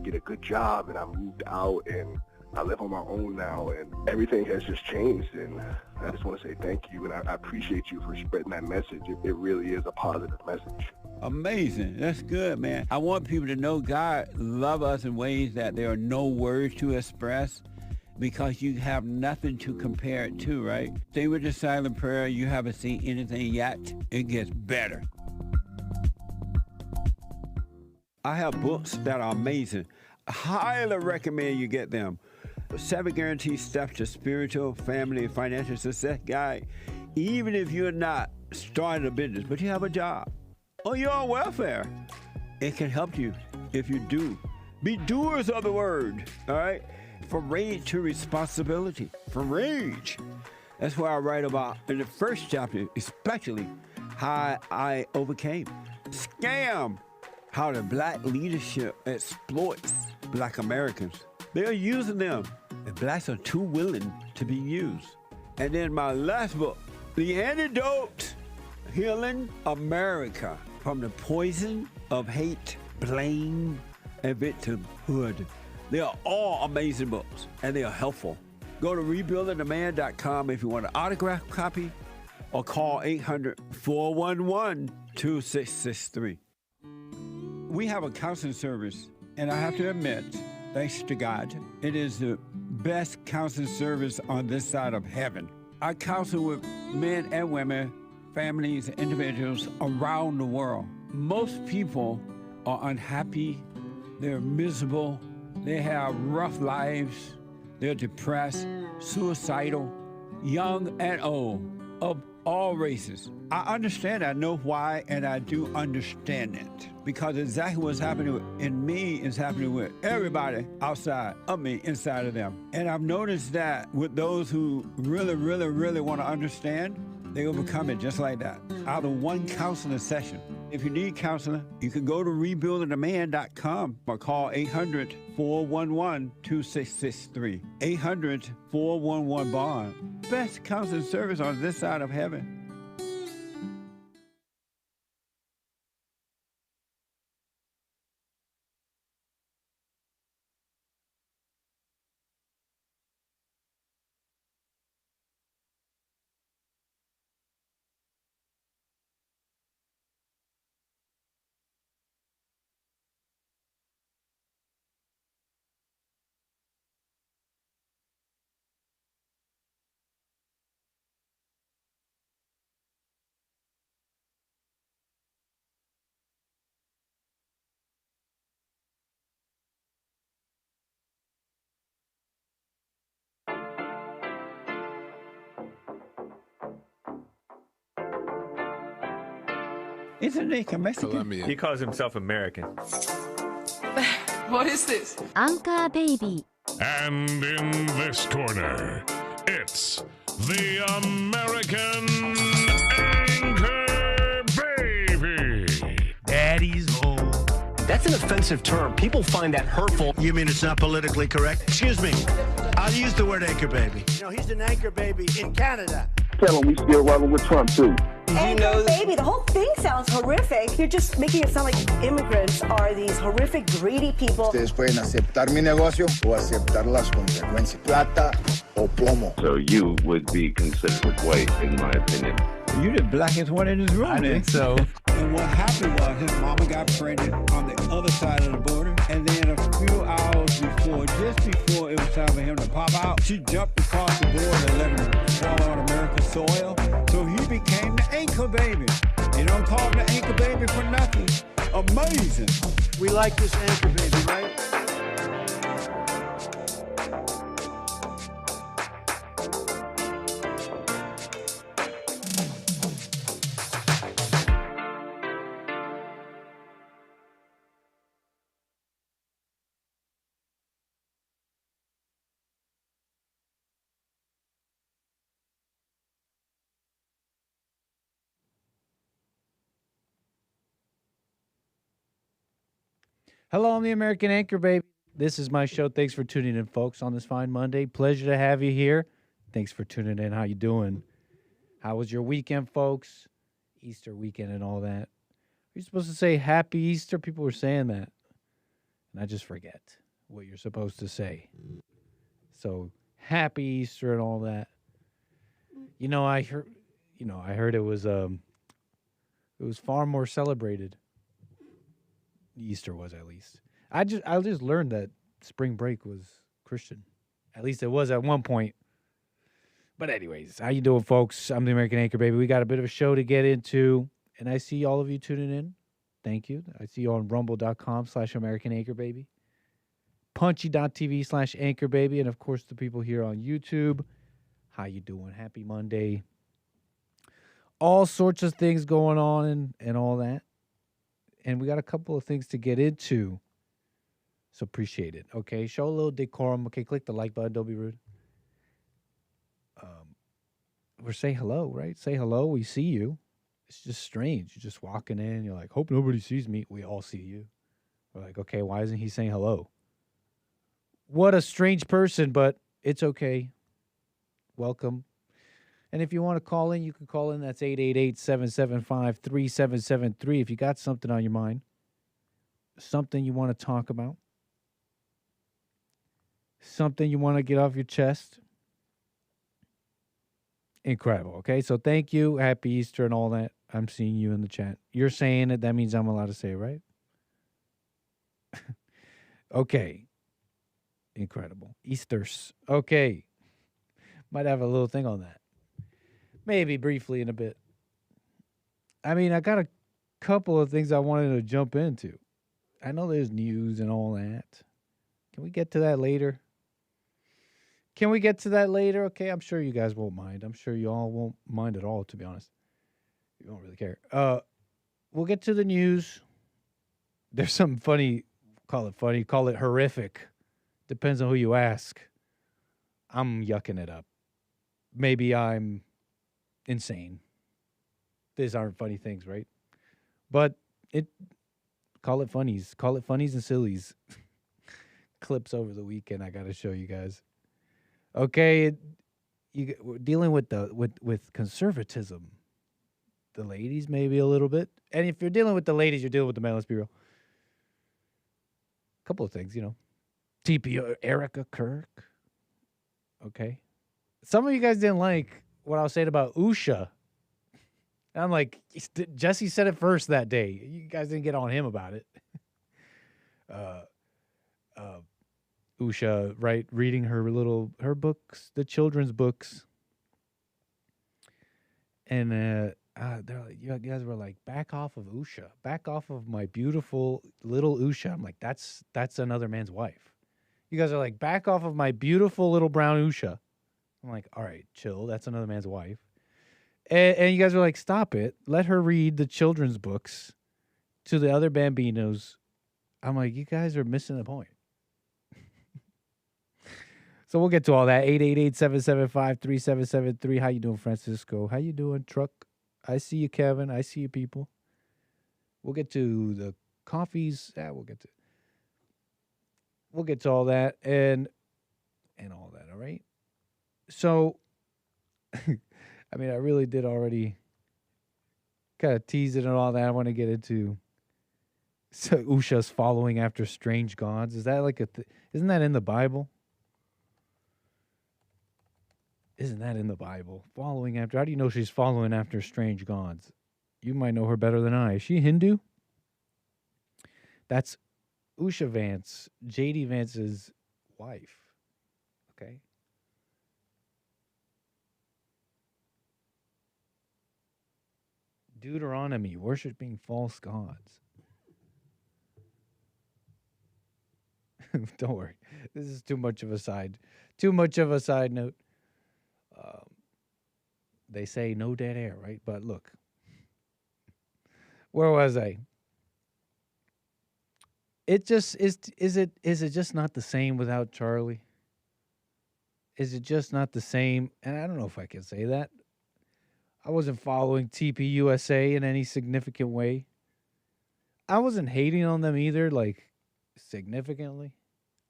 get a good job, and I moved out, and I live on my own now, and everything has just changed. And I just want to say thank you, and I appreciate you for spreading that message. It really is a positive message. Amazing. That's good, man. I want people to know God loves us in ways that there are no words to express, because you have nothing to compare it to, right? Stay with the silent prayer. You haven't seen anything yet. It gets better. I have books that are amazing. I highly recommend you get them. 7 Guaranteed Steps to Spiritual, Family, and Financial Success Guide. Even if you're not starting a business, but you have a job, or you're on welfare, it can help you if you do. Be doers of the word, all right? From rage to responsibility. From rage. That's what I write about in the first chapter, especially how I overcame. Scam. How the black leadership exploits black Americans. They're using them, and blacks are too willing to be used. And then my last book, The Antidote, Healing America from the Poison of Hate, Blame, and Victimhood. They are all amazing books, and they are helpful. Go to rebuildingtheman.com if you want an autographed copy, or call 800-411-2663. We have a counseling service, and I have to admit, thanks to God, it is the best counseling service on this side of heaven. I counsel with men and women, families, individuals around the world. Most people are unhappy, they're miserable, they have rough lives, they're depressed, suicidal, young and old, of all races. I understand, I know why, and I do understand it. Because exactly what's happening in me is happening with everybody outside of me, inside of them. And I've noticed that with those who really want to understand, they overcome it just like that, out of one counseling session. If you need counseling, you can go to rebuildingtheman.com or call 800-411-2663. 800-411-BOND. Best counseling service on this side of heaven. Isn't he Mexican? Colombian. He calls himself American. What is this? Anchor Baby. And in this corner, it's the American Anchor Baby. Daddy's home. That's an offensive term. People find that hurtful. You mean it's not politically correct? Excuse me. I'll use the word anchor baby. You know, he's an anchor baby in Canada. Tell him we still rolling with Trump, too. Anchor baby, the whole thing sounds horrific. You're just making it sound like immigrants are these horrific, greedy people. Ustedes pueden aceptar mi negocio o aceptar las consecuencias. Plata o plomo. So you would be considered white, in my opinion. You the blackest one in this room, I think so. And what happened was his mama got pregnant on the other side of the border, and then a few hours before, just before it was time for him to pop out, she jumped across the border and let him fall on American soil. So he became the anchor baby. They don't call him the anchor baby for nothing. Amazing. We like this anchor baby, right? Hello, I'm the American Anchor Baby. This is my show. Thanks for tuning in, folks, on this fine Monday. Pleasure to have you here. Thanks for tuning in. How you doing? How was your weekend, folks? Easter weekend and all that. Are you supposed to say Happy Easter? People were saying that. and I just forget what you're supposed to say. So happy Easter and all that. I heard it was far more celebrated. Easter was, at least. I just learned that spring break was Christian. At least it was at one point. But anyways, how you doing, folks? I'm the American Anchor Baby. We got a bit of a show to get into, and I see all of you tuning in. Thank you. I see you on rumble.com/American Anchor Baby, punchy.tv/Anchor Baby, and of course the people here on YouTube. How you doing? Happy Monday. All sorts of things going on and all that. And we got a couple of things to get into. So appreciate it. Okay, show a little decorum. Okay, click the like button. Don't be rude. Or say hello, right? Say hello. We see you. It's just strange. You're just walking in. You're like, hope nobody sees me. We all see you. We're like, okay, why isn't he saying hello? What a strange person, but it's okay. Welcome. And if you want to call in, you can call in. That's 888-775-3773. If you got something on your mind, something you want to talk about, something you want to get off your chest. Incredible. Okay, so thank you. Happy Easter and all that. I'm seeing you in the chat. You're saying it. That means I'm allowed to say it, right? Okay. Incredible. Easters. Okay. Might have a little thing on that. Maybe briefly in a bit. I mean, I got a couple of things I wanted to jump into. I know there's news and all that. Can we get to that later? Okay, I'm sure you guys won't mind. I'm sure you all won't mind at all, to be honest. You don't really care. We'll get to the news. There's something funny. Call it funny. Call it horrific. Depends on who you ask. I'm yucking it up. Maybe I'm insane. These aren't funny things, right? But call it funnies. Call it funnies and sillies. Clips over the weekend I got to show you guys. Okay, we're dealing with with conservatism. The ladies maybe a little bit. And if you're dealing with the ladies, you're dealing with the men. Let's be real. Couple of things, TP Erica Kirk. Okay. Some of you guys didn't like what I was saying about Usha. And I'm like, Jesse said it first that day. You guys didn't get on him about it. Usha, right, reading her books, the children's books. And you guys were like, back off of Usha. Back off of my beautiful little Usha. I'm like, that's another man's wife. You guys are like, back off of my beautiful little brown Usha. I'm like, all right, chill. That's another man's wife. And you guys are like, stop it. Let her read the children's books to the other bambinos. I'm like, you guys are missing the point. So we'll get to all that. 888-775-3773. How you doing, Francisco? How you doing, Truck? I see you, Kevin. I see you, people. We'll get to the coffees. Yeah, we'll get to all that and all that, all right? So, I mean, I really did already kind of tease it and all that. I want to get into Usha's following after strange gods. Is that like isn't that in the Bible? Isn't that in the Bible? Following after. How do you know she's following after strange gods? You might know her better than I. Is she Hindu? That's Usha Vance, J.D. Vance's wife. Okay. Deuteronomy, worshiping false gods. Don't worry. This is too much of a side note. They say no dead air, right? But look, where was I? It just is it just not the same without Charlie? Is it just not the same? And I don't know if I can say that. I wasn't following TPUSA in any significant way. I wasn't hating on them either, like significantly.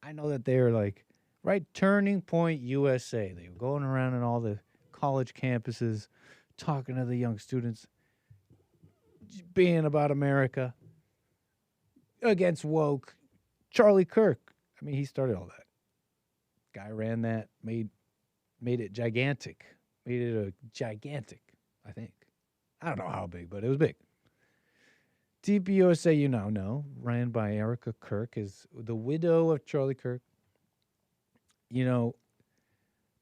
I know that they're like, right, Turning Point USA. They were going around in all the college campuses, talking to the young students, being about America, against woke, Charlie Kirk. I mean, he started all that. Guy ran that, made it gigantic. Made it a gigantic, I think. I don't know how big, but it was big. TPUSA, you now know, ran by Erica Kirk, is the widow of Charlie Kirk. You know,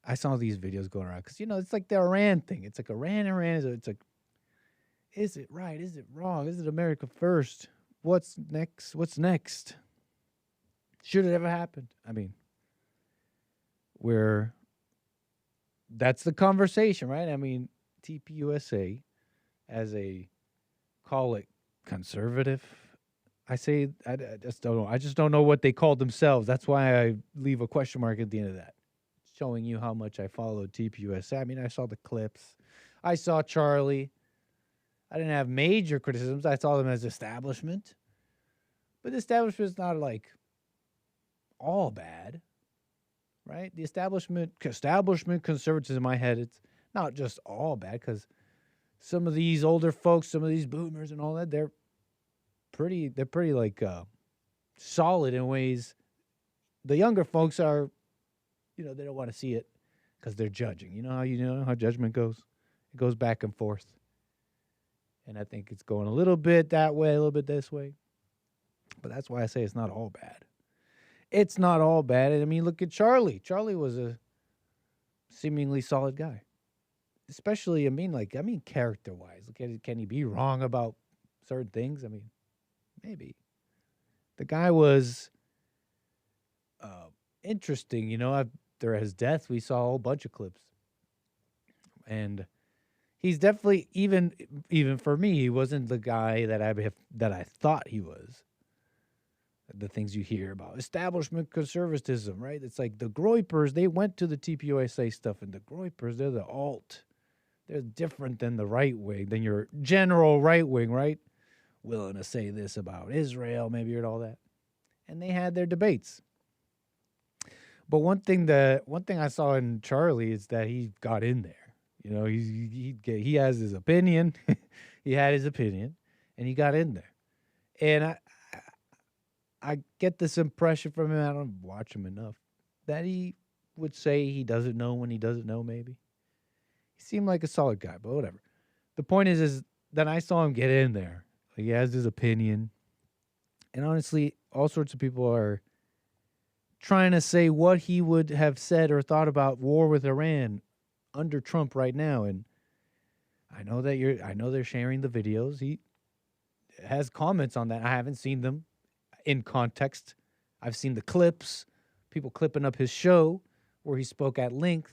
I saw these videos going around because, you know, it's like the Iran thing. It's like Iran. It's like, is it right? Is it wrong? Is it America first? What's next? What's next? Should it ever happen? I mean, that's the conversation, right? I mean, TPUSA, as a, call it conservative, I just don't know. I just don't know what they call themselves. That's why I leave a question mark at the end of that, showing you how much I followed TPUSA. I mean, I saw the clips. I saw Charlie. I didn't have major criticisms. I saw them as establishment. But the establishment's not like all bad, right? The establishment conservatism in my head, it's not just all bad, because some of these older folks, some of these boomers and all that, they're pretty like solid in ways. The younger folks are, you know, they don't want to see it because they're judging. You know how judgment goes? It goes back and forth. And I think it's going a little bit that way, a little bit this way. But that's why I say it's not all bad. It's not all bad. I mean, look at Charlie. Charlie was a seemingly solid guy. Especially, character-wise. Look at it. Can he be wrong about certain things? I mean, maybe. The guy was interesting. You know, after his death, we saw a whole bunch of clips. And he's definitely, even for me, he wasn't the guy that I thought he was. The things you hear about establishment conservatism, right? It's like the Groypers, they went to the TPUSA stuff, and the Groypers, they're the alt. They're different than the right wing, than your general right wing, right? Willing to say this about Israel, maybe, and all that. And they had their debates. But one thing I saw in Charlie is that he got in there. You know, he has his opinion. He had his opinion, and he got in there. And I get this impression from him, I don't watch him enough, that he would say he doesn't know when he doesn't know, maybe. He seemed like a solid guy, but whatever. The point is that I saw him get in there. He has his opinion. And honestly, all sorts of people are trying to say what he would have said or thought about war with Iran under Trump right now. And I know they're sharing the videos. He has comments on that. I haven't seen them in context. I've seen the clips, people clipping up his show where he spoke at length.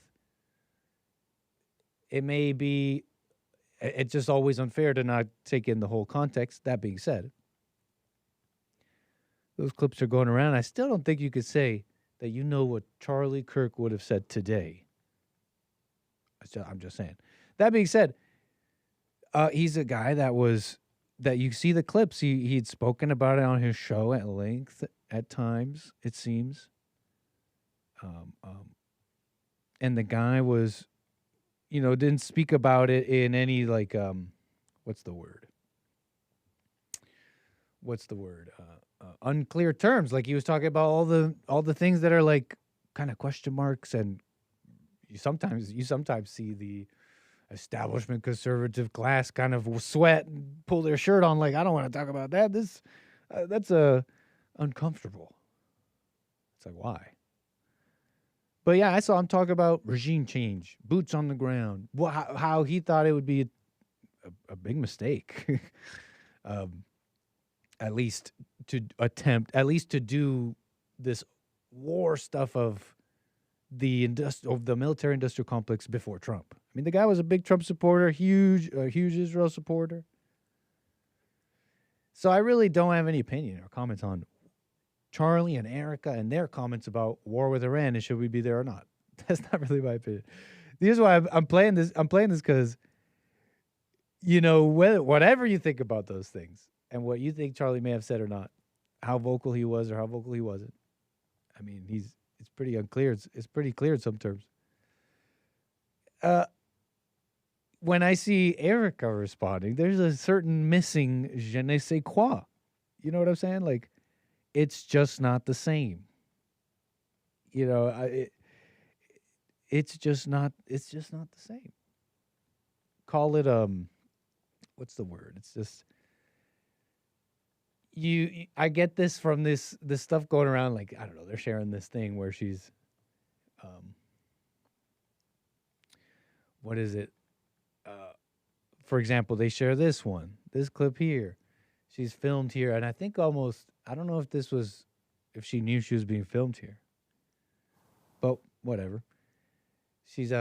It's just always unfair to not take in the whole context. That being said, those clips are going around. I still don't think you could say that you know what Charlie Kirk would have said today. I'm just saying. That being said, he's a guy that you see the clips. He'd spoken about it on his show at length at times, it seems. And the guy was, didn't speak about it in any what's the word? Unclear terms. Like he was talking about all the things that are like kind of question marks, and you sometimes see the establishment conservative class kind of sweat and pull their shirt on like, I don't want to talk about that. That's uncomfortable. It's like, why? But yeah, I saw him talk about regime change, boots on the ground, how he thought it would be a big mistake, at least to do this war stuff of the military industrial complex before Trump. I mean, the guy was a big Trump supporter, a huge Israel supporter. So I really don't have any opinion or comments on Charlie and Erica and their comments about war with Iran and should we be there or not. That's not really my opinion. Here's why I'm playing this. I'm playing this because, whatever you think about those things and what you think Charlie may have said or not, how vocal he was or how vocal he wasn't. I mean, it's pretty unclear. It's pretty clear in some terms. When I see Erica responding, there's a certain missing je ne sais quoi. You know what I'm saying? Like, it's just not the same. You know, it's just not the same. Call it what's the word? It's just I get this from this stuff going around, like, I don't know, they're sharing this thing where she's what is it? For example, they share this clip here. She's filmed here, and I think I don't know if she knew she was being filmed here. But whatever. She's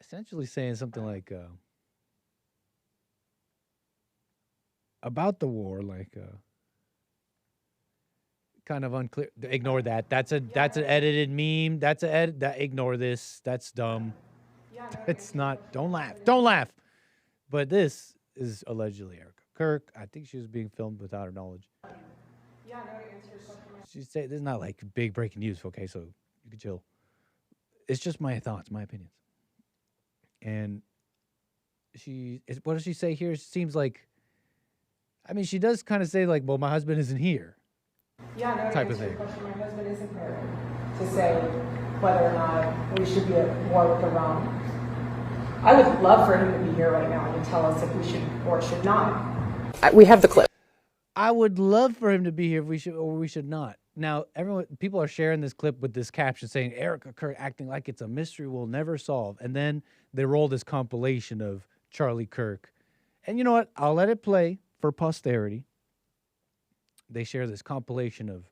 essentially saying something like about the war, like kind of unclear. Ignore that. That's an edited meme. Ignore this. That's dumb. It's not. Don't laugh. Don't laugh. But this is allegedly Erica Kirk. I think she was being filmed without her knowledge. Yeah, no, to answer your question. She said this is not like big breaking news. Okay, so you can chill. It's just my thoughts, my opinions. And what does she say here? It seems like, I mean, she does kind of say like, well, my husband isn't here. Yeah, no, type of thing. Question. My husband isn't here to say whether or not we should be at war with Iran. I would love for him to be here right now and to tell us if we should or should not. We have the clip. I would love for him to be here if we should or we should not. Now, people are sharing this clip with this caption saying Erica Kirk acting like it's a mystery we'll never solve. And then they roll this compilation of Charlie Kirk. And you know what? I'll let it play for posterity. They share this compilation of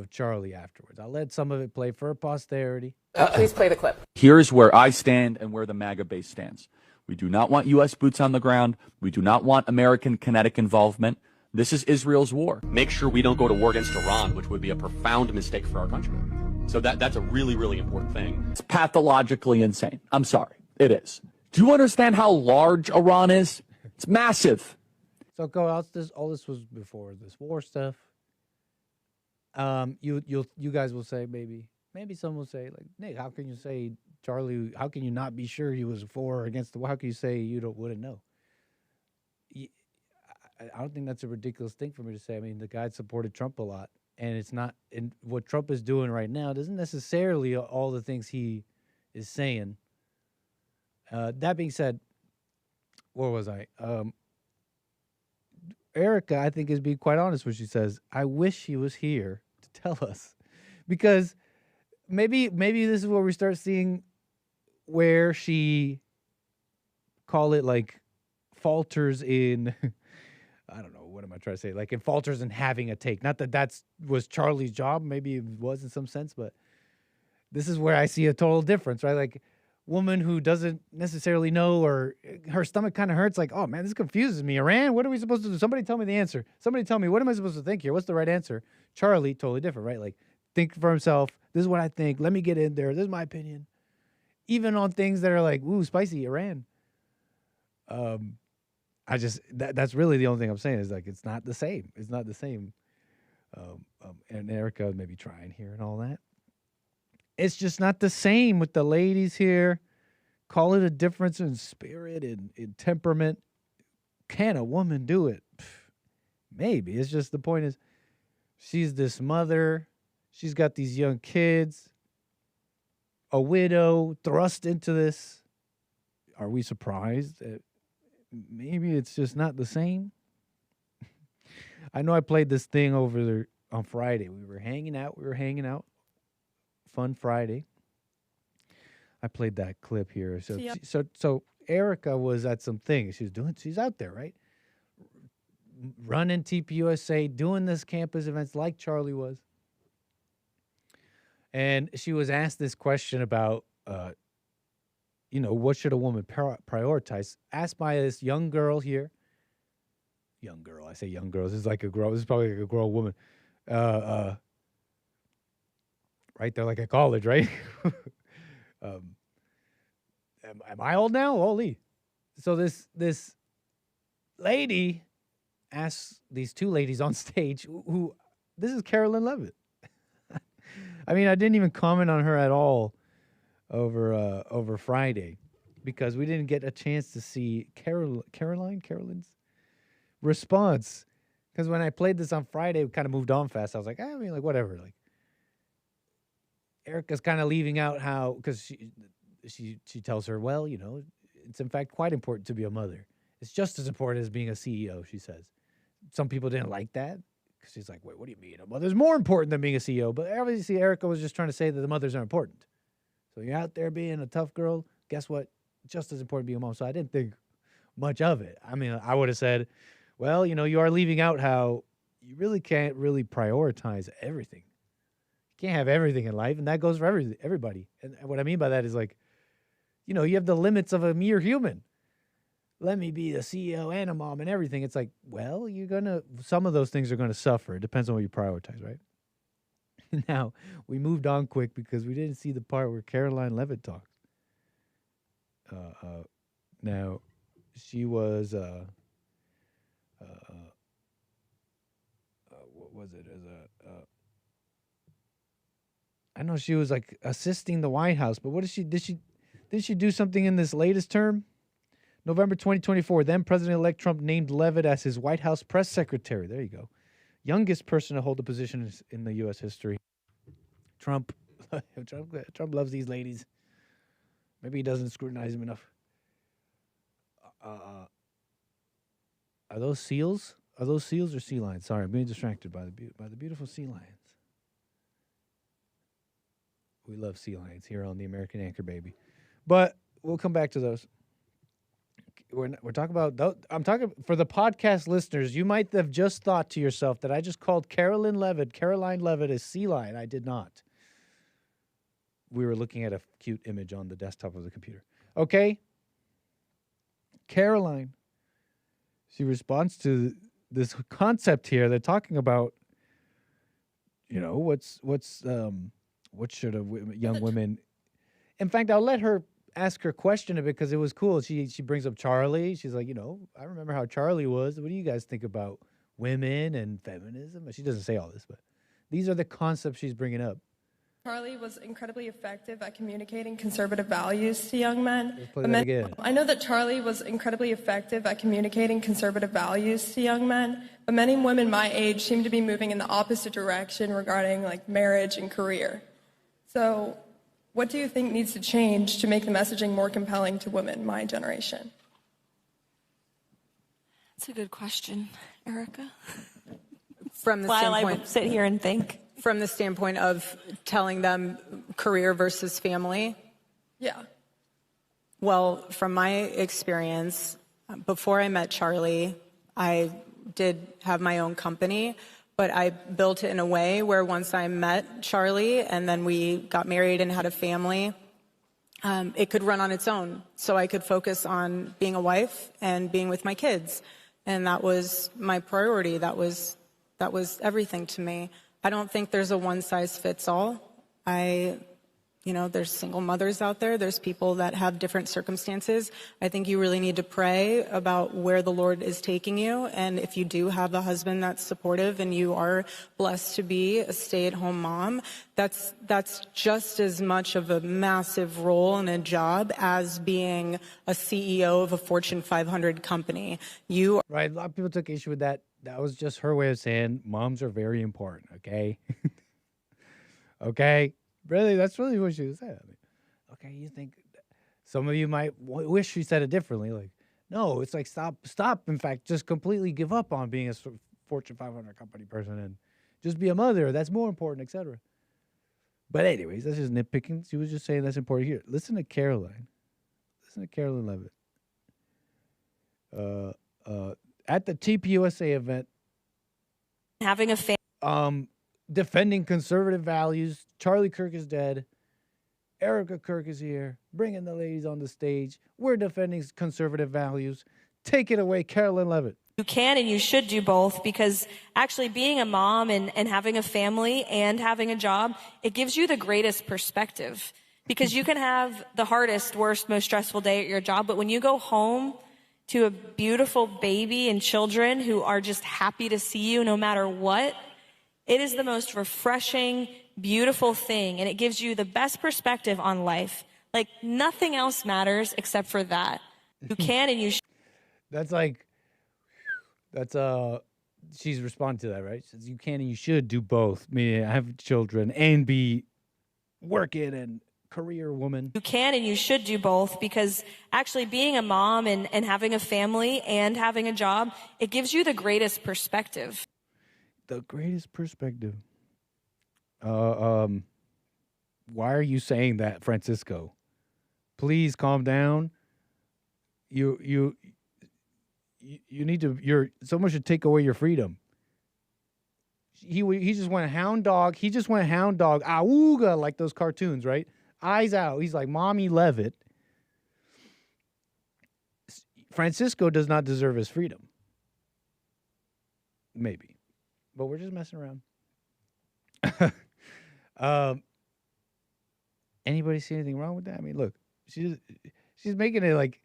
Charlie afterwards. I'll let some of it play for posterity. Please play the clip. Here's where I stand and where the MAGA base stands. We do not want U.S. boots on the ground. We do not want American kinetic involvement. This is Israel's war. Make sure we don't go to war against Iran, which would be a profound mistake for our country. So that's a really, really important thing. It's pathologically insane. I'm sorry. It is. Do you understand how large Iran is? It's massive. So all this was before this war stuff. You guys will say maybe someone will say like, Nick, how can you say Charlie? How can you not be sure he was for or against the war? How can you say you wouldn't know? I don't think that's a ridiculous thing for me to say. I mean, the guy supported Trump a lot, and it's not. And what Trump is doing right now doesn't necessarily all the things he is saying. That being said, where was I? Erica, I think, is being quite honest when she says, I wish he was here to tell us. Because maybe this is where we start seeing where she, call it like, falters in, I don't know, what am I trying to say? Like, it falters in having a take. Not that was Charlie's job. Maybe it was in some sense, but this is where I see a total difference, right? Like, woman who doesn't necessarily know or her stomach kind of hurts, like, oh man, this confuses me. Iran, what are we supposed to do? Somebody tell me the answer. Somebody tell me, what am I supposed to think here? What's the right answer? Charlie, totally different, right? Like, think for himself. This is what I think. Let me get in there. This is my opinion. Even on things that are like, ooh, spicy, Iran. That's really the only thing I'm saying is like, it's not the same. It's not the same. And Erica may be trying here and all that. It's just not the same with the ladies here. Call it a difference in spirit and in temperament. Can a woman do it? Maybe. It's just the point is she's this mother. She's got these young kids. A widow thrust into this. Are we surprised? Maybe it's just not the same. I know I played this thing over there on Friday. We were hanging out. Fun Friday. I played that clip here. So Erica was at some things. She's out there, right? Running TPUSA, doing this campus events like Charlie was. And she was asked this question about, what should a woman prioritize? Asked by this young girl here. Young girl. I say young girl. This is like a girl. This is probably like a grown woman. Right there, like at college, right? Am I old now? Holy. So this lady asks these two ladies on stage, who this is Carolyn Levitt. I mean, I didn't even comment on her at all over Friday because we didn't get a chance to see Carolyn's response Because when I played this on Friday, it kind of moved on fast. I was like, I mean, like, whatever. Like, Erica's kind of leaving out how, because she tells her, well, you know, it's in fact quite important to be a mother. It's just as important as being a CEO, she says. Some people didn't like that because she's like, wait, what do you mean? A mother's more important than being a CEO. But obviously, Erica was just trying to say that the mothers are important. So you're out there being a tough girl. Guess what? Just as important to be a mom. So I didn't think much of it. I mean, I would have said, well, you know, you are leaving out how you really can't really prioritize everything. You can't have everything in life, and that goes for everybody. And what I mean by that is like, you know, you have the limits of a mere human. Let me be a CEO and a mom and everything. It's like, well, some of those things are going to suffer. It depends on what you prioritize, right? Now, we moved on quick because we didn't see the part where Caroline Levitt talks. Now, she was, what was it? I know she was like assisting the White House, but what did she do something in this latest term? November 2024, then President-elect Trump named Levitt as his White House press secretary. There you go. Youngest person to hold a position in the U.S. history. Trump loves these ladies. Maybe he doesn't scrutinize them enough. Are those seals? Are those seals or sea lions? Sorry, I'm being distracted by the beautiful sea lions. We love sea lions here on the American Anchor Baby. But we'll come back to those. We're talking about, I'm talking for the podcast listeners. You might have just thought to yourself that I just called Caroline Levitt a sea lion. I did not. We were looking at a cute image on the desktop of the computer. Okay. Caroline, she responds to this concept here. They're talking about, you know, what should young women. In fact, I'll let her ask her question because it was cool. She brings up Charlie. She's like, you know, I remember how Charlie was. What do you guys think about women and feminism? She doesn't say all this, but these are the concepts she's bringing up. Charlie was incredibly effective at communicating conservative values to young men. Let's play that again. I know that Charlie was incredibly effective at communicating conservative values to young men, but many women my age seem to be moving in the opposite direction regarding like marriage and career. So what do you think needs to change to make the messaging more compelling to women my generation? That's a good question, Erica. From the While standpoint, I sit here and think. From the standpoint of telling them career versus family? Yeah. Well, from my experience, before I met Charlie, I did have my own company, but I built it in a way where once I met Charlie and then we got married and had a family, it could run on its own. So I could focus on being a wife and being with my kids. And that was my priority. That was everything to me. I don't think there's a one-size-fits-all. There's single mothers out there. There's people that have different circumstances. I think you really need to pray about where the Lord is taking you. And if you do have a husband that's supportive and you are blessed to be a stay-at-home mom, that's just as much of a massive role and a job as being a CEO of a Fortune 500 company. Right, a lot of people took issue with that. That was just her way of saying moms are very important, okay? Okay? Really, that's really what she was saying. I mean, okay, you think some of you might wish she said it differently. Like, no, it's like stop. In fact, just completely give up on being a Fortune 500 company person and just be a mother. That's more important, etc. But anyways, that's just nitpicking. She was just saying that's important here. Listen to Caroline. Listen to Caroline Levitt. At the TPUSA event, having a defending conservative values. Charlie Kirk is dead. Erica Kirk is here, bringing the ladies on the stage. We're defending conservative values. Take it away, Caroline Levitt. You can and you should do both, because actually being a mom and having a family and having a job, it gives you the greatest perspective, because you can have the hardest, worst, most stressful day at your job, but when you go home to a beautiful baby and children who are just happy to see you no matter what, it is the most refreshing, beautiful thing, and it gives you the best perspective on life. Like, nothing else matters except for that. You can and you should. That's she's responding to that, right? She says, you can and you should do both. Meaning have children and be working and career woman. You can and you should do both because actually being a mom and having a family and having a job, it gives you the greatest perspective. The greatest perspective. Why are you saying that, Francisco? Please calm down. You need to. Someone should take away your freedom. He just went hound dog. He just went hound dog. Auga, like those cartoons, right? Eyes out. He's like Mommy Levitt. Francisco does not deserve his freedom. Maybe, but we're just messing around. Anybody see anything wrong with that? I mean, look, she's making it like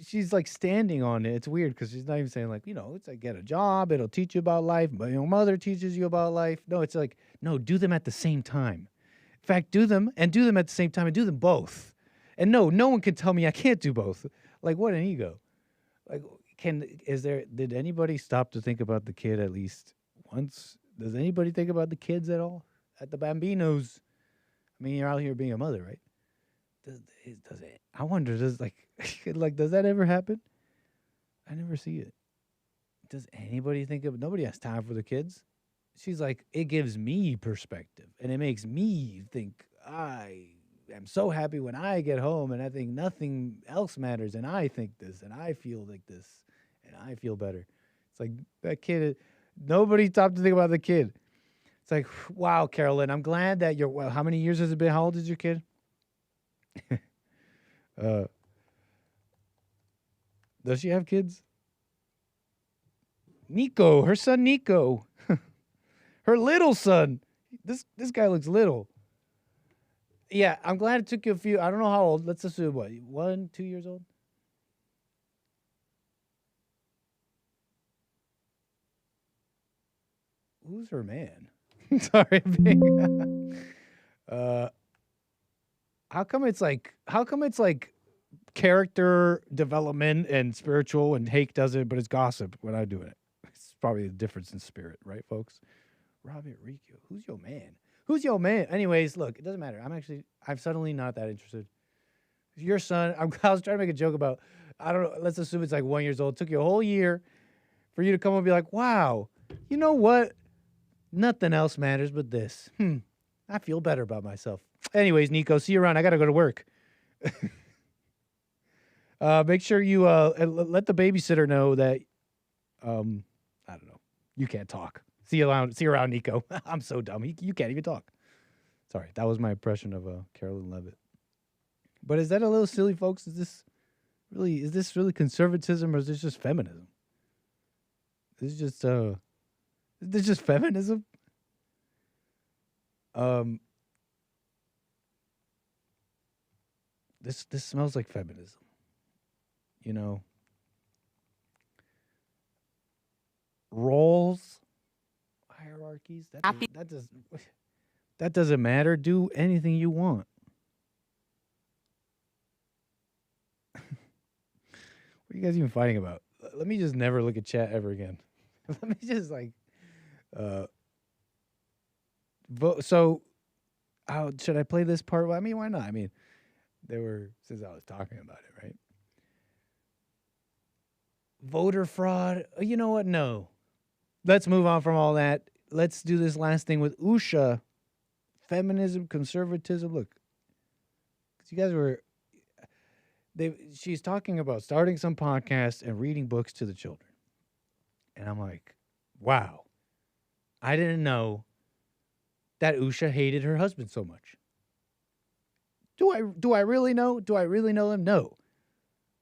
she's like standing on it. It's weird because she's not even saying like, it's like get a job, it'll teach you about life, but your mother teaches you about life. No, it's like, no, do them at the same time. In fact, do them at the same time and do them both. And no one can tell me I can't do both. Like, what an ego. Like, did anybody stop to think about the kid at least once? Does anybody think about the kids at all? At the Bambinos? I mean, you're out here being a mother, right? Does it? I wonder, does does that ever happen? I never see it. Does anybody think of? Nobody has time for the kids. She's like, it gives me perspective, and it makes me think I am so happy when I get home, and I think nothing else matters, and I think this, and I feel like this, and I feel better. It's like that kid. Nobody stopped to think about the kid. It's like, wow, Carolyn, I'm glad that you're. Well, how many years has it been? How old is your kid? Does she have kids? Nico, her son Nico. Her little son. This guy looks little. Yeah, I'm glad it took you a few. I don't know how old. Let's assume what, 1, 2 years old? Who's her man? Sorry. How come it's like character development and spiritual and Hake does it, but it's gossip when I do it? It's probably the difference in spirit, right, folks? Robert Riccio. Who's your man? Who's your man? Anyways, look, it doesn't matter. I'm suddenly not that interested. Your son, I was trying to make a joke about, I don't know, let's assume it's like 1 year old. It took you a whole year for you to come and be like, wow, you know what? Nothing else matters but this. I feel better about myself. Anyways, Nico, see you around. I got to go to work. Make sure you let the babysitter know that, I don't know, you can't talk. See you around, Nico. I'm so dumb. You can't even talk. Sorry, that was my impression of Carolyn Levitt. But is that a little silly, folks? Is this really conservatism or is this just feminism? Is this just feminism? This smells like feminism. Roles, hierarchies. That doesn't matter. Do anything you want. What are you guys even fighting about? Let me just never look at chat ever again. Let me just vote. So, should I play this part? I mean, why not? I mean, since I was talking about it, right? Voter fraud. You know what? No. Let's move on from all that. Let's do this last thing with Usha. Feminism, conservatism. Look, because you guys were... she's talking about starting some podcasts and reading books to the children. And I'm like, wow. I didn't know that Usha hated her husband so much. Do I really know? Do I really know him? No.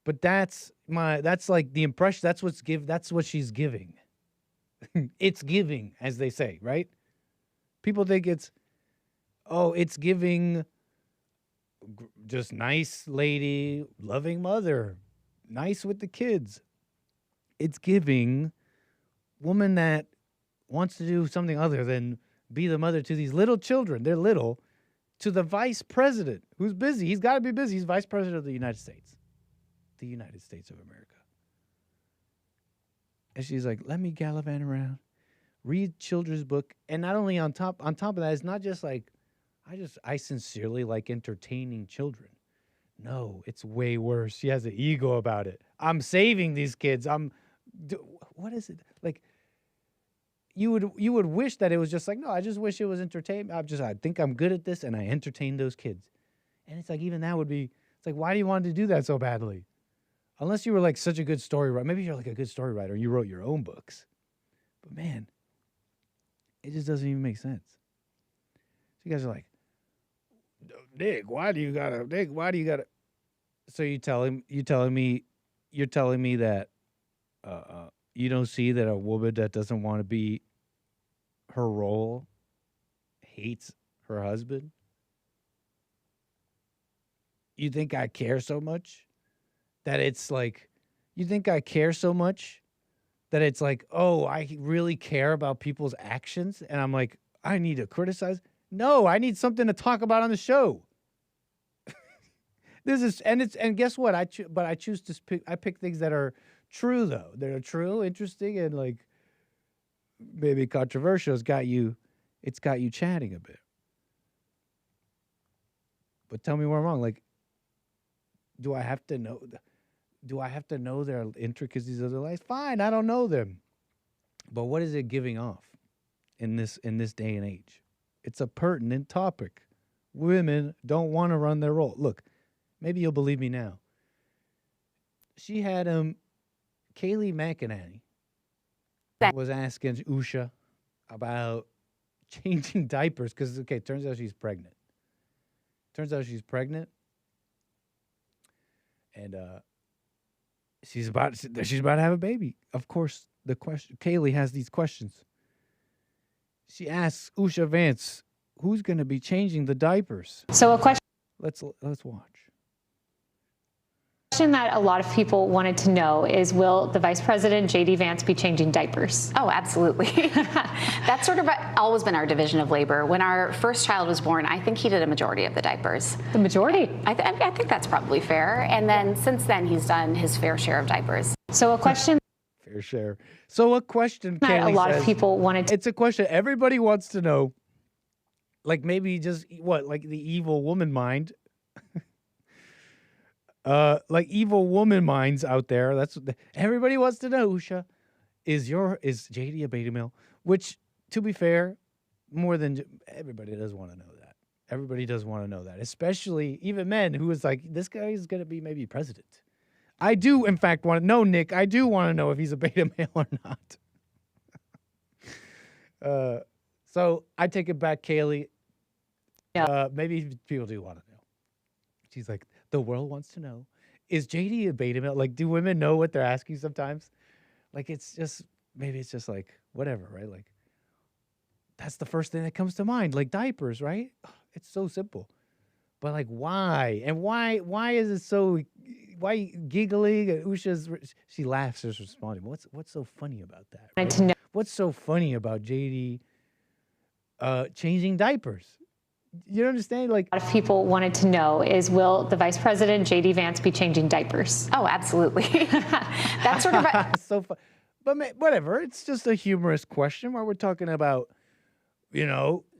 But that's like the impression. That's what she's giving. It's giving, as they say, right? People think it's giving just nice lady, loving mother, nice with the kids. It's giving woman that wants to do something other than be the mother to these little children. They're little. To the vice president, who's busy. He's got to be busy. He's vice president of the United States. The United States of America. And she's like, let me gallivant around. read children's book, and not only on top of that, it's not just like I sincerely like entertaining children. No, it's way worse. She has an ego about it. I'm saving these kids. What is it like? You would wish that it was just like, no, I just wish it was entertainment. I think I'm good at this, and I entertain those kids. And it's like, even that would be, it's like, why do you want to do that so badly? Unless you were like such a good story writer. Maybe you're like a good story writer and you wrote your own books. But man, it just doesn't even make sense. So you guys are like, Nick, why do you gotta? So you're telling me that you don't see that a woman that doesn't want to be her role hates her husband? You think I care so much that it's like, you think I care so much that it's like, oh, I really care about people's actions, and I'm like, I need to criticize? No, I need something to talk about on the show. And guess what? I choose to pick things that are true, though. That are true, interesting, and like maybe controversial. It's got you chatting a bit. But tell me where I'm wrong. Like, do I have to know their intricacies of their life? Fine, I don't know them. But what is it giving off in this day and age? It's a pertinent topic. Women don't want to run their role. Look, maybe you'll believe me now. She had Kayleigh McEnany was asking Usha about changing diapers because, okay, turns out she's pregnant. And she's about to have a baby. Of course, Kayleigh has these questions. She asks Usha Vance, who's going to be changing the diapers? So a question. Let's watch. Question that a lot of people wanted to know is, will the Vice President, J.D. Vance, be changing diapers? Oh, absolutely. That's sort of always been our division of labor. When our first child was born, I think he did a majority of the diapers. The majority? I think that's probably fair. And then since then, he's done his fair share of diapers. So a question. Fair share. So a question, that Kayleigh a lot says, of people wanted to. It's a question everybody wants to know. Like maybe just like the evil woman mind. Like evil woman minds out there. That's what everybody wants to know. Usha, is JD a beta male? Which, to be fair, more than everybody does want to know that. Everybody does want to know that, especially even men who is like, this guy is going to be maybe president. I do, in fact, want to know, Nick. I do want to know if he's a beta male or not. So I take it back, Kayleigh. Yeah. Maybe people do want to know. She's like, the world wants to know, is JD a beta male? Like, do women know what they're asking sometimes? Like, maybe it's just like, whatever, right? Like, that's the first thing that comes to mind, like diapers, right? It's so simple. But like, why? And why is it so, why giggling? She laughs as responding. What's so funny about that? Right? What's so funny about JD changing diapers? You understand? Like, A lot of people wanted to know is, will the Vice President, J.D. Vance, be changing diapers? Oh, absolutely. That's sort of so fun. But whatever. It's just a humorous question where we're talking about,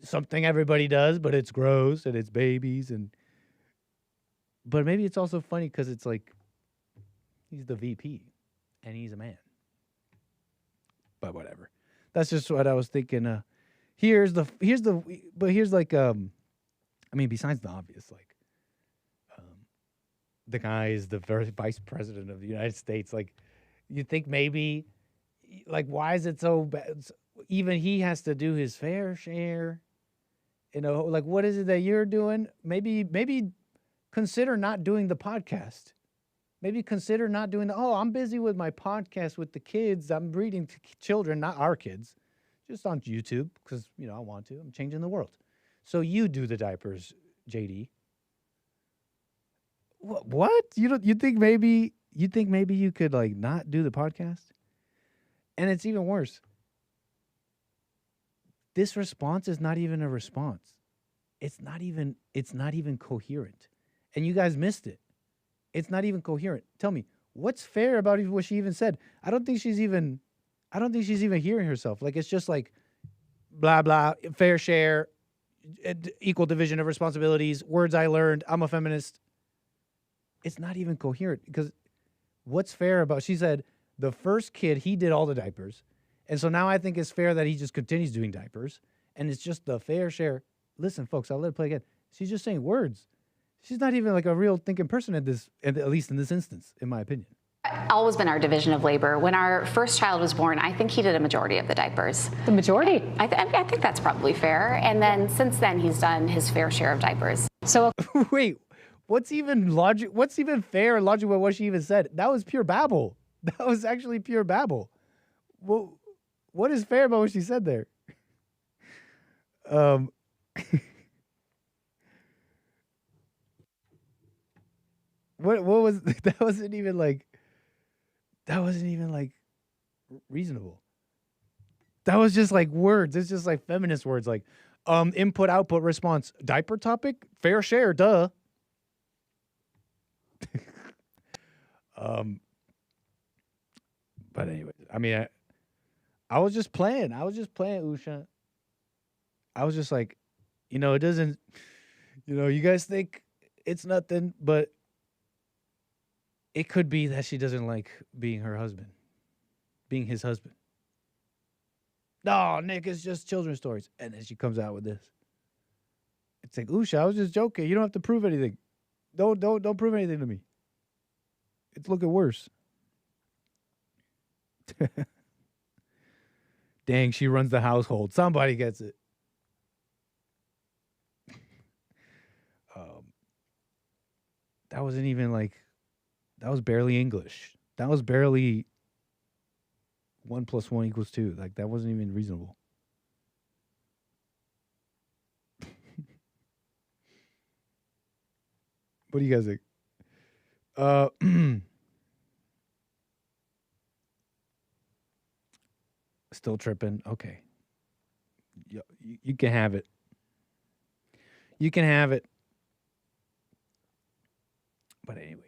something everybody does, but it's gross and it's babies. But maybe it's also funny because it's like he's the VP and he's a man. But whatever. That's just what I was thinking. Here's besides the obvious, like, the guy is the vice president of the United States. Like, you think maybe, like, why is it so bad? Even he has to do his fair share. Like, what is it that you're doing? Maybe consider not doing the podcast. Maybe consider not doing I'm busy with my podcast with the kids. I'm reading to children, not our kids, just on YouTube because, I want to. I'm changing the world. So you do the diapers, JD. What? You think maybe you could like not do the podcast? And it's even worse. This response is not even a response. It's not even coherent. And you guys missed it. It's not even coherent. Tell me, what's fair about what she even said? I don't think she's even hearing herself. Like, it's just like, blah, blah, fair share, equal division of responsibilities, words I learned, I'm a feminist. It's not even coherent because what's fair about, she said, the first kid, he did all the diapers. And so now I think it's fair that he just continues doing diapers. And it's just the fair share. Listen, folks, I'll let it play again. She's just saying words. She's not even like a real thinking person at least in this instance, in my opinion. Always been our division of labor. When our first child was born, I think he did a majority of the diapers. The majority? I think that's probably fair. And then since then, he's done his fair share of diapers. So wait, what's even fair and logical about what she even said? That was pure babble. That was actually pure babble. Well, what is fair about what she said there? What was that? Wasn't even like reasonable. That was just like words. It's just like feminist words, like input, output, response, diaper topic, fair share, duh. But anyway, I mean, I was just playing, Usha. I was just like, it doesn't, you guys think it's nothing, but it could be that she doesn't like being his husband. No, Nick, it's just children's stories. And then she comes out with this. It's like, Usha, I was just joking. You don't have to prove anything. Don't prove anything to me. It's looking worse. Dang, she runs the household. Somebody gets it. That wasn't even like, that was barely English. That was barely 1 + 1 = 2. Like, that wasn't even reasonable. What do you guys think? Still tripping. Okay. You can have it. You can have it. But anyways.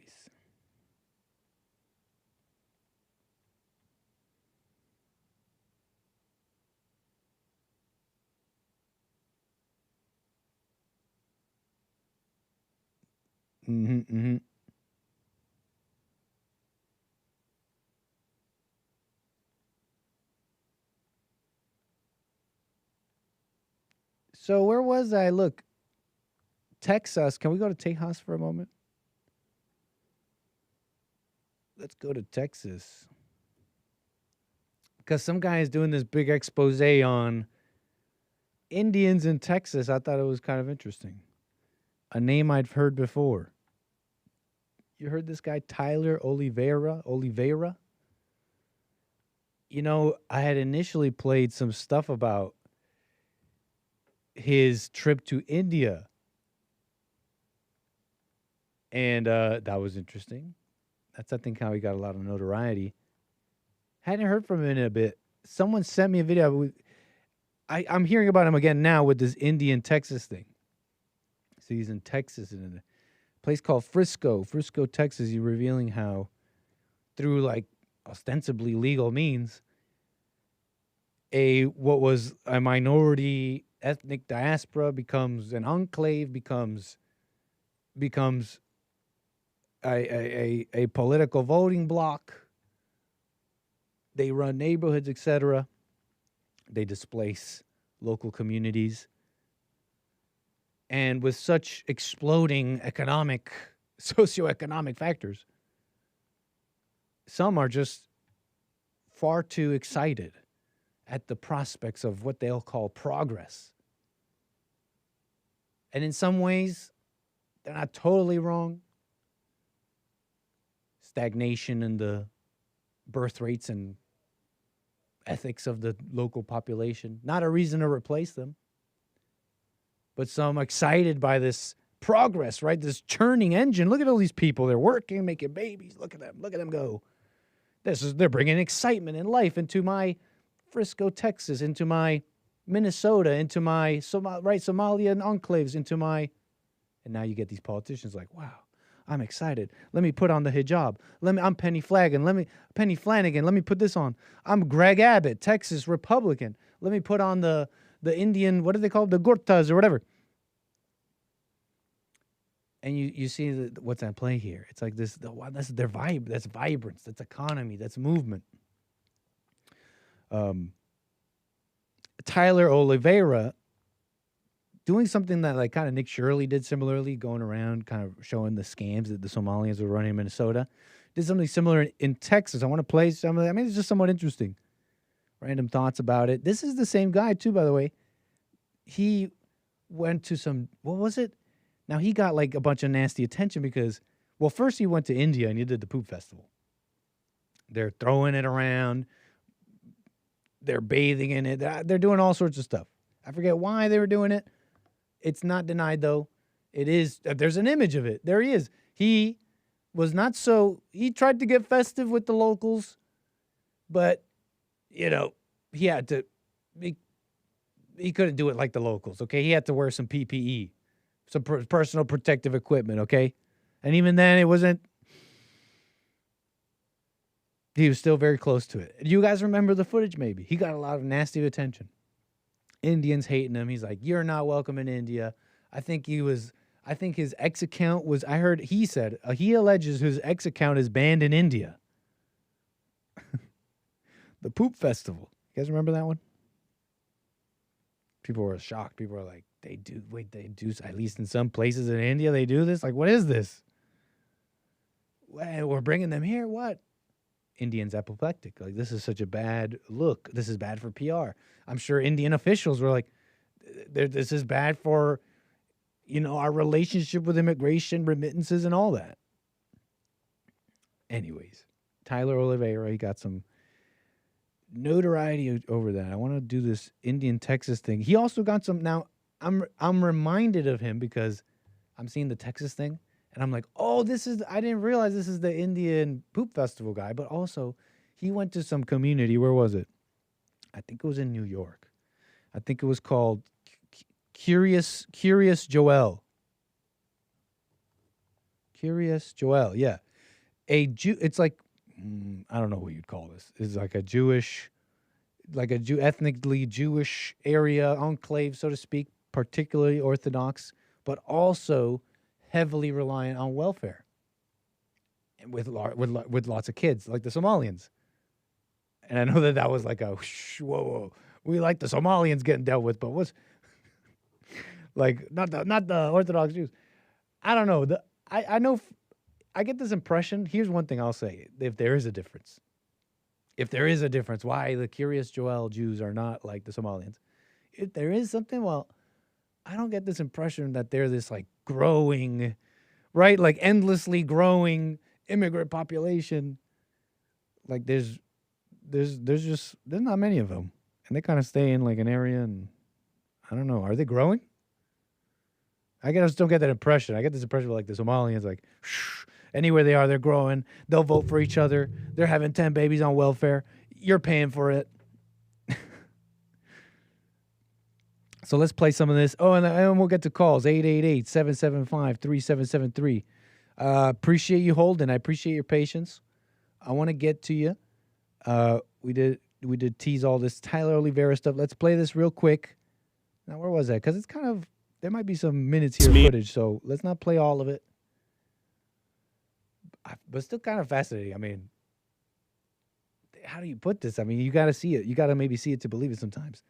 So where was I? Look, Texas. Can we go to Tejas for a moment? Let's go to Texas. Because some guy is doing this big expose on Indians in Texas. I thought it was kind of interesting. A name I'd heard before. You heard this guy, Tyler Oliveira? I had initially played some stuff about his trip to India. And that was interesting. That's, I think, how he got a lot of notoriety. Hadn't heard from him in a bit. Someone sent me a video. I'm hearing about him again now with this Indian Texas thing. So he's in Texas, in a place called Frisco, Texas. He's revealing how, through like ostensibly legal means, what was a minority ethnic diaspora becomes an enclave, becomes a political voting bloc. They run neighborhoods, etc. They displace local communities. And with such exploding socioeconomic factors, some are just far too excited at the prospects of what they'll call progress. And in some ways, they're not totally wrong. Stagnation in the birth rates and ethics of the local population, not a reason to replace them. But some excited by this progress, right? This churning engine. Look at all these people. They're working, making babies. Look at them go. They're bringing excitement and life into my Frisco, Texas, into my Minnesota, into my Somalia and enclaves, and now you get these politicians like, wow, I'm excited. Let me put on the hijab. I'm Penny Flanagan. Let me put this on. I'm Greg Abbott, Texas Republican. Let me put on the the Indian, what do they call it? The Gurtas or whatever. And you see what's at play here. It's like this, that's their vibe, that's vibrance, that's economy, that's movement. Tyler Oliveira doing something that like kind of Nick Shirley did similarly, going around kind of showing the scams that the Somalians were running in Minnesota. Did something similar in Texas. I want to play some of that. I mean, it's just somewhat interesting. Random thoughts about it. This is the same guy too, by the way. He went to some, what was it? Now, he got like a bunch of nasty attention because, well, first he went to India and he did the poop festival. They're throwing it around. They're bathing in it. They're doing all sorts of stuff. I forget why they were doing it. It's not denied, though. It is. There's an image of it. There he is. He was not so, he tried to get festive with the locals, but, you know, he had to, he couldn't do it like the locals, okay? He had to wear some PPE. Some personal protective equipment, okay? And even then, it wasn't... He was still very close to it. You guys remember the footage, maybe? He got a lot of nasty attention. Indians hating him. He's like, you're not welcome in India. I think his ex account was... I heard he said... he alleges his ex account is banned in India. The Poop Festival. You guys remember that one? People were shocked. People were like, they do, at least in some places in India, they do this? Like, what is this? We're bringing them here? What? Indians apoplectic. Like, this is such a bad look. This is bad for PR. I'm sure Indian officials were like, this is bad for, you know, our relationship with immigration, remittances, and all that. Anyways, Tyler Oliveira, he got some notoriety over that. I want to do this Indian Texas thing. He also got some. Now I'm reminded of him because I'm seeing the Texas thing and I'm like, oh, I didn't realize this is the Indian Poop Festival guy, but also he went to some community. Where was it? I think it was in New York. I think it was called Curious Joel. Curious Joel, yeah. It's like, I don't know what you'd call this. It's like a Jewish, ethnically Jewish area, enclave, so to speak, particularly Orthodox, but also heavily reliant on welfare, and with lots of kids, like the Somalians. And I know that was like a whoa, we like the Somalians getting dealt with, but what's like not the Orthodox Jews. I don't know. I know. I get this impression. Here's one thing I'll say: if there is a difference, why the Curious Joel Jews are not like the Somalians? If there is something, well, I don't get this impression that they're this like growing, right? Like endlessly growing immigrant population. Like there's not many of them, and they kind of stay in like an area, and I don't know. Are they growing? I just don't get that impression. I get this impression of like the Somalians, like anywhere they are, they're growing. They'll vote for each other. They're having 10 babies on welfare. You're paying for it. So let's play some of this. Oh, and we'll get to calls. 888-775-3773. Appreciate you holding. I appreciate your patience. I want to get to you. We did tease all this Tyler Oliveira stuff. Let's play this real quick. Now, where was that? Because it's kind of, there might be some minutes here of footage, so let's not play all of it. But still kind of fascinating. I mean, how do you put this? I mean, you got to see it. You got to maybe see it to believe it sometimes.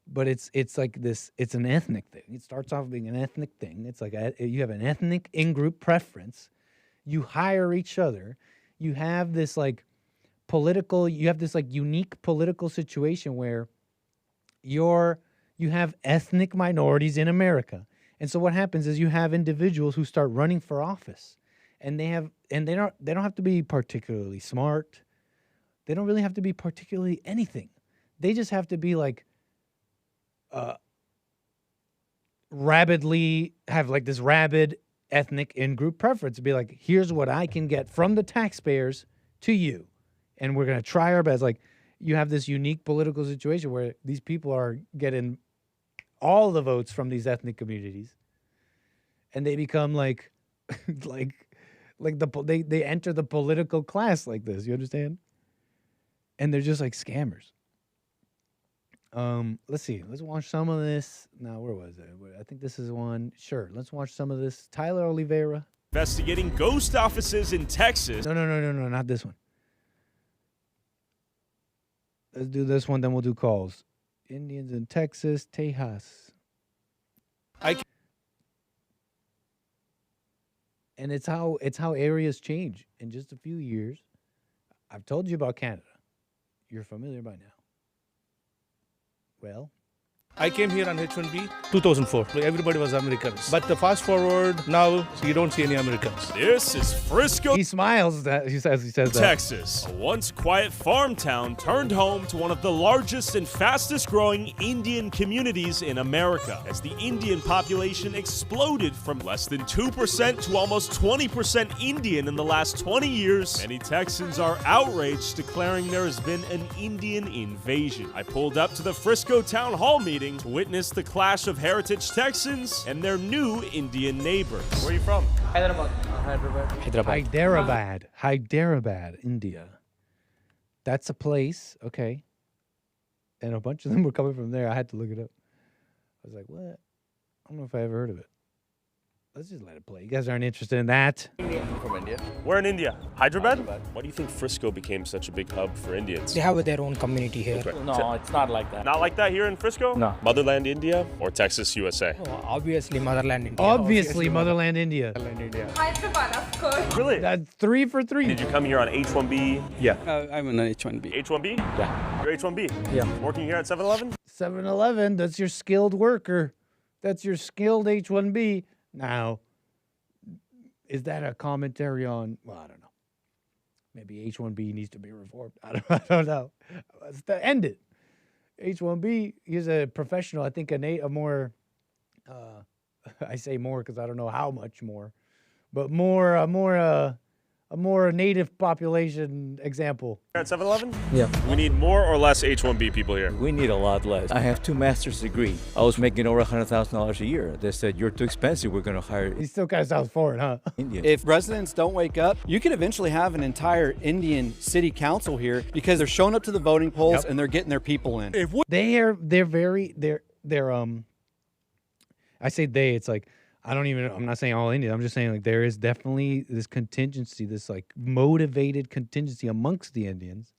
But it's like this, it's an ethnic thing. It starts off being an ethnic thing. It's like you have an ethnic in-group preference. You hire each other. You have this like unique political situation where you have ethnic minorities in America. And so what happens is you have individuals who start running for office. And they don't have to be particularly smart. They don't really have to be particularly anything. They just have to be like have like this rabid ethnic in-group preference to be like, here's what I can get from the taxpayers to you. And we're going to try our best. Like you have this unique political situation where these people are getting all the votes from these ethnic communities. And they become like, they enter the political class like this. You understand? And they're just like scammers. Let's see. Let's watch some of this. Now, where was it? I think this is one. Sure. Let's watch some of this. Tyler Oliveira. Investigating ghost offices in Texas. No, not this one. Let's do this one, then we'll do calls. Indians in Texas, Tejas. And it's how areas change in just a few years. I've told you about Canada. You're familiar by now. Well, I came here on H-1B 2004. Everybody was Americans. But the fast forward, now you don't see any Americans. This is Frisco. He smiles that he says that. Texas, a once quiet farm town turned home to one of the largest and fastest growing Indian communities in America, as the Indian population exploded from less than 2% to almost 20% Indian in the last 20 years. Many Texans are outraged, declaring there has been an Indian invasion. I pulled up to the Frisco Town Hall meeting to witness the clash of heritage Texans and their new Indian neighbors. Where are you from? Hyderabad, India. That's a place, okay. And a bunch of them were coming from there. I had to look it up. I was like, what? I don't know if I ever heard of it. Let's just let it play. You guys aren't interested in that. From India. Where in India? Hyderabad? Why do you think Frisco became such a big hub for Indians? They have their own community here. Okay. No, it's not like that. Not like that here in Frisco? No. Motherland India or Texas, USA? Oh, obviously, Motherland India. Obviously, Motherland India. Hyderabad, of course. Really? That's 3 for 3. Did you come here on H-1B? Yeah. I'm on H-1B. H-1B? Yeah. You're H-1B? Yeah. Working here at 7-Eleven? 7-Eleven, that's your skilled worker. That's your skilled H-1B. Now, is that a commentary on, well, I don't know. Maybe H-1B needs to be reformed. I don't know. Let's end it. H-1B, he's a professional. I think a more, I say more because I don't know how much more, but a more native population example. At 7-Eleven? Yeah. We need more or less H-1B people here? We need a lot less. I have 2 master's degrees. I was making over $100,000 a year. They said, you're too expensive. We're going to hire He still kind of sounds foreign, huh? Indian. If residents don't wake up, you could eventually have an entire Indian city council here because they're showing up to the voting polls and they're getting their people in. They're I say they, it's like, I'm not saying all Indians. I'm just saying like there is definitely this contingency, this like motivated contingency amongst the Indians.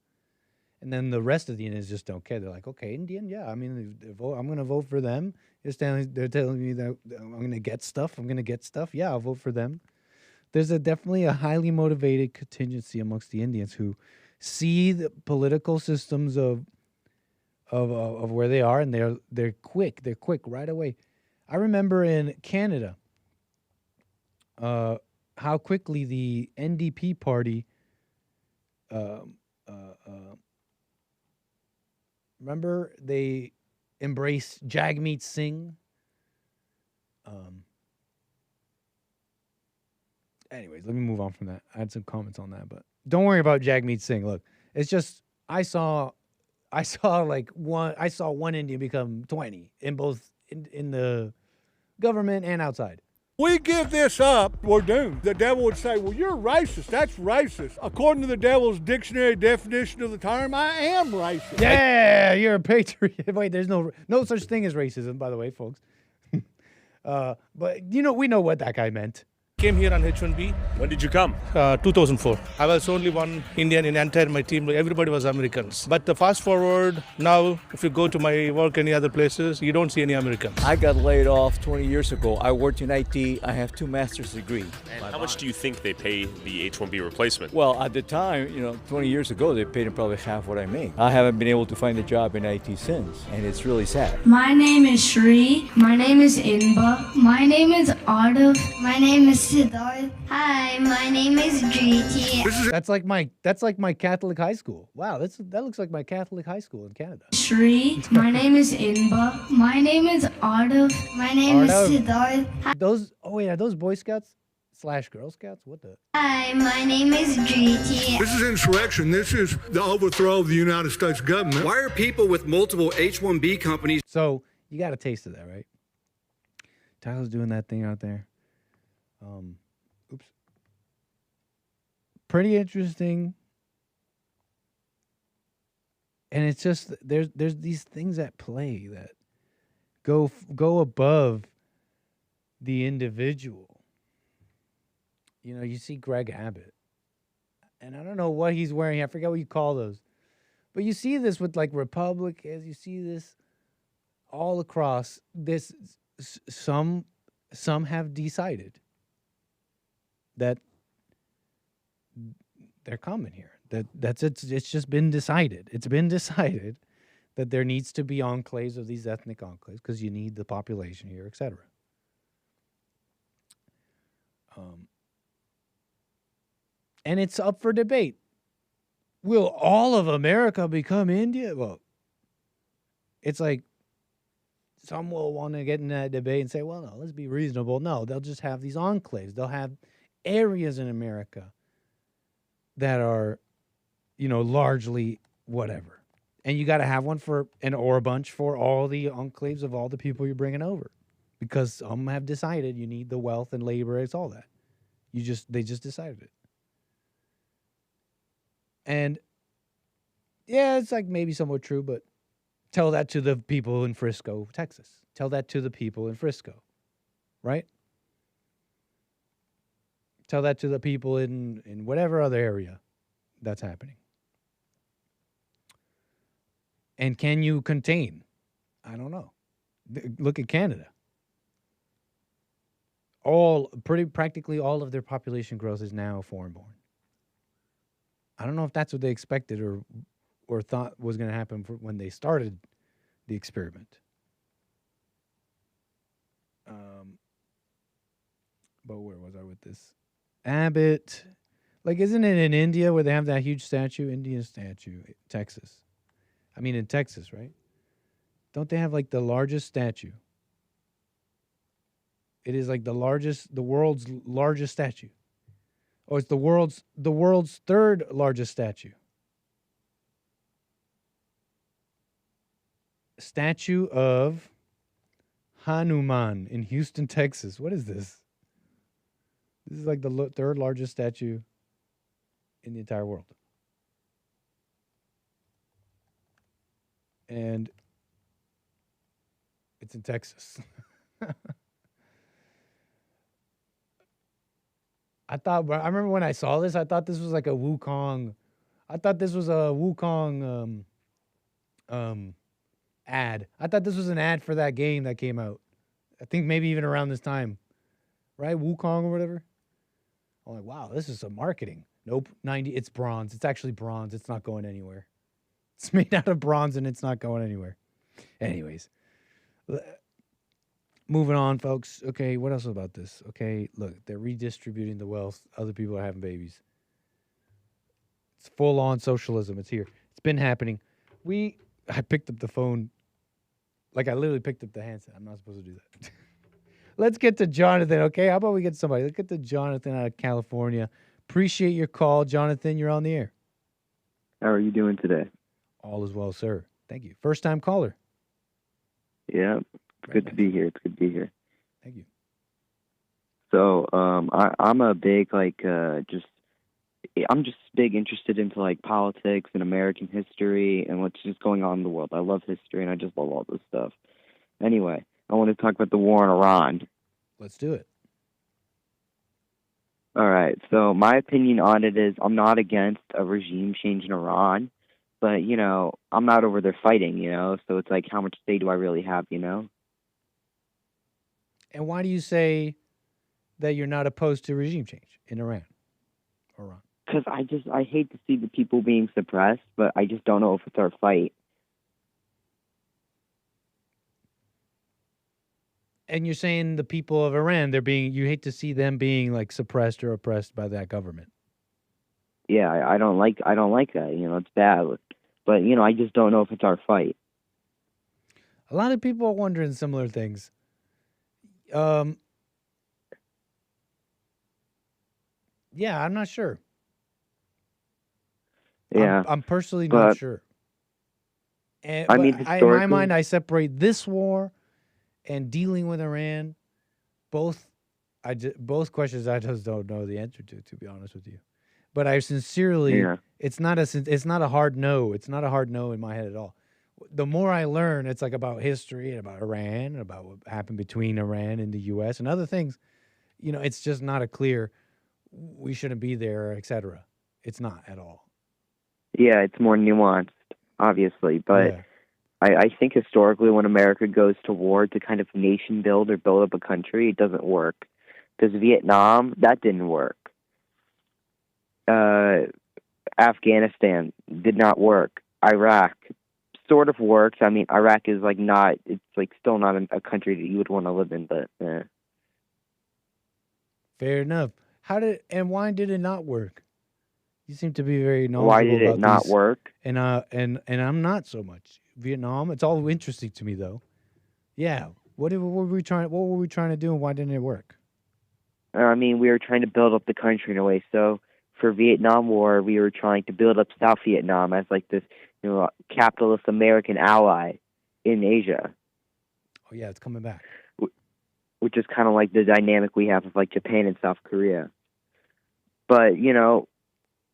And then the rest of the Indians just don't care. They're like, okay, Indian, yeah. I mean, I'm going to vote for them. They're telling me that I'm going to get stuff. Yeah, I'll vote for them. There's definitely a highly motivated contingency amongst the Indians who see the political systems of where they are, and they're quick. They're quick right away. I remember in Canada how quickly the NDP party remember they embraced Jagmeet Singh. Anyways, let me move on from that. I had some comments on that, but don't worry about Jagmeet Singh. Look, it's just I saw one Indian become 20 in both in the government and outside. We give this up, we're doomed. The devil would say, well, you're racist. That's racist. According to the devil's dictionary definition of the term, I am racist. Yeah, you're a patriot. Wait, there's no such thing as racism, by the way, folks. But, we know what that guy meant. Came here on H-1B. When did you come? 2004. I was only one Indian in entire my team. Everybody was Americans. But the fast forward, now if you go to my work any other places, you don't see any Americans. I got laid off 20 years ago. I worked in IT. I have 2 master's degrees. And how much do you think they pay the H-1B replacement? Well, at the time, 20 years ago, they paid him probably half what I make. I haven't been able to find a job in IT since, and it's really sad. My name is Shri. My name is Inba. My name is Ardav. My name is Siddharth. Hi, my name is JT. That's like my Catholic high school. Wow, that looks like my Catholic high school in Canada. Shri. My name is Inba. My name is Ardav. My name is Siddharth. Are those Boy Scouts / Girl Scouts? What the? Hi, my name is JT. This is insurrection. This is the overthrow of the United States government. Why are people with multiple H-1B companies? So you got a taste of that, right? Tyler's doing that thing out there. Oops. Pretty interesting. And it's just there's these things at play that go above the individual. You know, you see Greg Abbott, and I don't know what he's wearing. I forget what you call those, but you see this with like Republicans. You see this all across this. Some have decided that they're coming here. That's it. It's just been decided. It's been decided that there needs to be enclaves of these ethnic enclaves because you need the population here, etc. And it's up for debate. Will all of America become India? Well, it's like some will want to get in that debate and say, well, no, let's be reasonable. No, they'll just have these enclaves. They'll have areas in America that are, you know, largely whatever. And you got to have one for or a bunch for all the enclaves of all the people you're bringing over, because some have decided you need the wealth and labor. It's all that. They just decided it. And yeah, it's like maybe somewhat true, but tell that to the people in Frisco, Texas. Tell that to the people in Frisco, right? Tell that to the people in whatever other area that's happening. And can you contain? I don't know. Look at Canada. Practically all of their population growth is now foreign-born. I don't know if that's what they expected or thought was going to happen when they started the experiment. But where was I with this? Abbott. Like, isn't it in India where they have that huge statue? Indian statue. Texas. I mean, in Texas, right? Don't they have, like, the largest statue? It is, like, the world's largest statue. Oh, it's the world's third largest statue. Statue of Hanuman in Houston, Texas. What is this? This is like the third largest statue in the entire world. And it's in Texas. I remember when I saw this, I thought this was like a Wukong. I thought this was a Wukong ad. I thought this was an ad for that game that came out. I think maybe even around this time. Right? Wukong or whatever. I'm like, wow, this is some marketing. Nope, 90, it's bronze. It's actually bronze. It's not going anywhere. It's made out of bronze and it's not going anywhere. Anyways. Moving on, folks. Okay, what else about this? Okay, look, they're redistributing the wealth. Other people are having babies. It's full-on socialism. It's here. It's been happening. I picked up the phone. Like, I literally picked up the handset. I'm not supposed to do that. Let's get to Jonathan, okay? How about we get somebody? Let's get to Jonathan out of California. Appreciate your call, Jonathan. You're on the air. How are you doing today? All is well, sir. Thank you. First-time caller. Yeah, it's good to be here. It's good to be here. Thank you. So, I'm a big, I'm just big interested into, like, politics and American history and what's just going on in the world. I love history, and I just love all this stuff. Anyway, I want to talk about the war in Iran. Let's do it. All right. So my opinion on it is I'm not against a regime change in Iran, but, you know, I'm not over there fighting, you know, so it's like, how much say do I really have, you know? And why do you say that you're not opposed to regime change in Iran? Because I hate to see the people being suppressed, but I just don't know if it's our fight. And you're saying the people of Iran, you hate to see them being like suppressed or oppressed by that government. Yeah, I don't like that. You know, it's bad. But, you know, I just don't know if it's our fight. A lot of people are wondering similar things. Yeah, I'm not sure. Yeah. I'm personally not sure. And I mean, in my historically, mind, I separate this war and dealing with Iran. Both questions I just don't know the answer to be honest with you. but I sincerely, Yeah. it's not a hard no. It's not a hard no in my head at all. The more I learn, it's like about history and about Iran and about what happened between Iran and the U.S. and other things. It's just not a clear, we shouldn't be there, etc. It's not at all. Yeah, it's more nuanced, obviously, but I think historically when America goes to war to kind of nation build or build up a country, it doesn't work. Because Vietnam, that didn't work. Afghanistan did not work. Iraq sort of works. I mean, Iraq is still not a country that you would want to live in, but Fair enough. Why did it not work? You seem to be very knowledgeable why did it about not these. work? And I'm not so much. Vietnam, it's all interesting to me though. Yeah. What were we trying to do and why didn't it work? I mean, we were trying to build up the country in a way. So for Vietnam War, we were trying to build up South Vietnam as like this, capitalist American ally in Asia. Oh yeah, it's coming back. Which is kind of like the dynamic we have with like Japan and South Korea. But it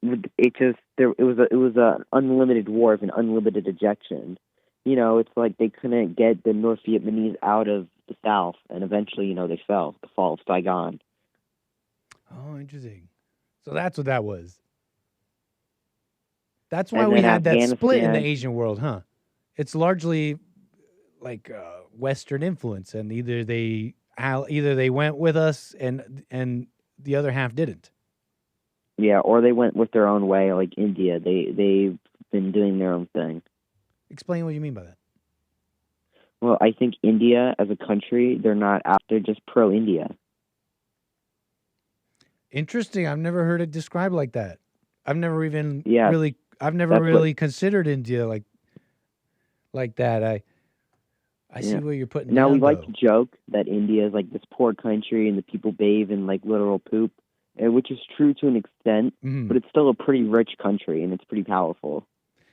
was an unlimited war of an unlimited ejection. It's like they couldn't get the North Vietnamese out of the South, and eventually, they fell. The fall of Saigon. Oh, interesting. So that's what that was. That's why And we then had that split in the Afghanistan- Asian world, huh? It's largely like Western influence, and either they went with us, and the other half didn't. Yeah, or they went with their own way, like India. They've been doing their own thing. Explain what you mean by that. Well, I think India as a country, they're just pro-India. Interesting. I've never heard it described like that. I've never even that's really considered India like that. I see what you're putting Now down, we like though. to joke that India is like this poor country and the people bathe in like literal poop, which is true to an extent, but it's still a pretty rich country and it's pretty powerful.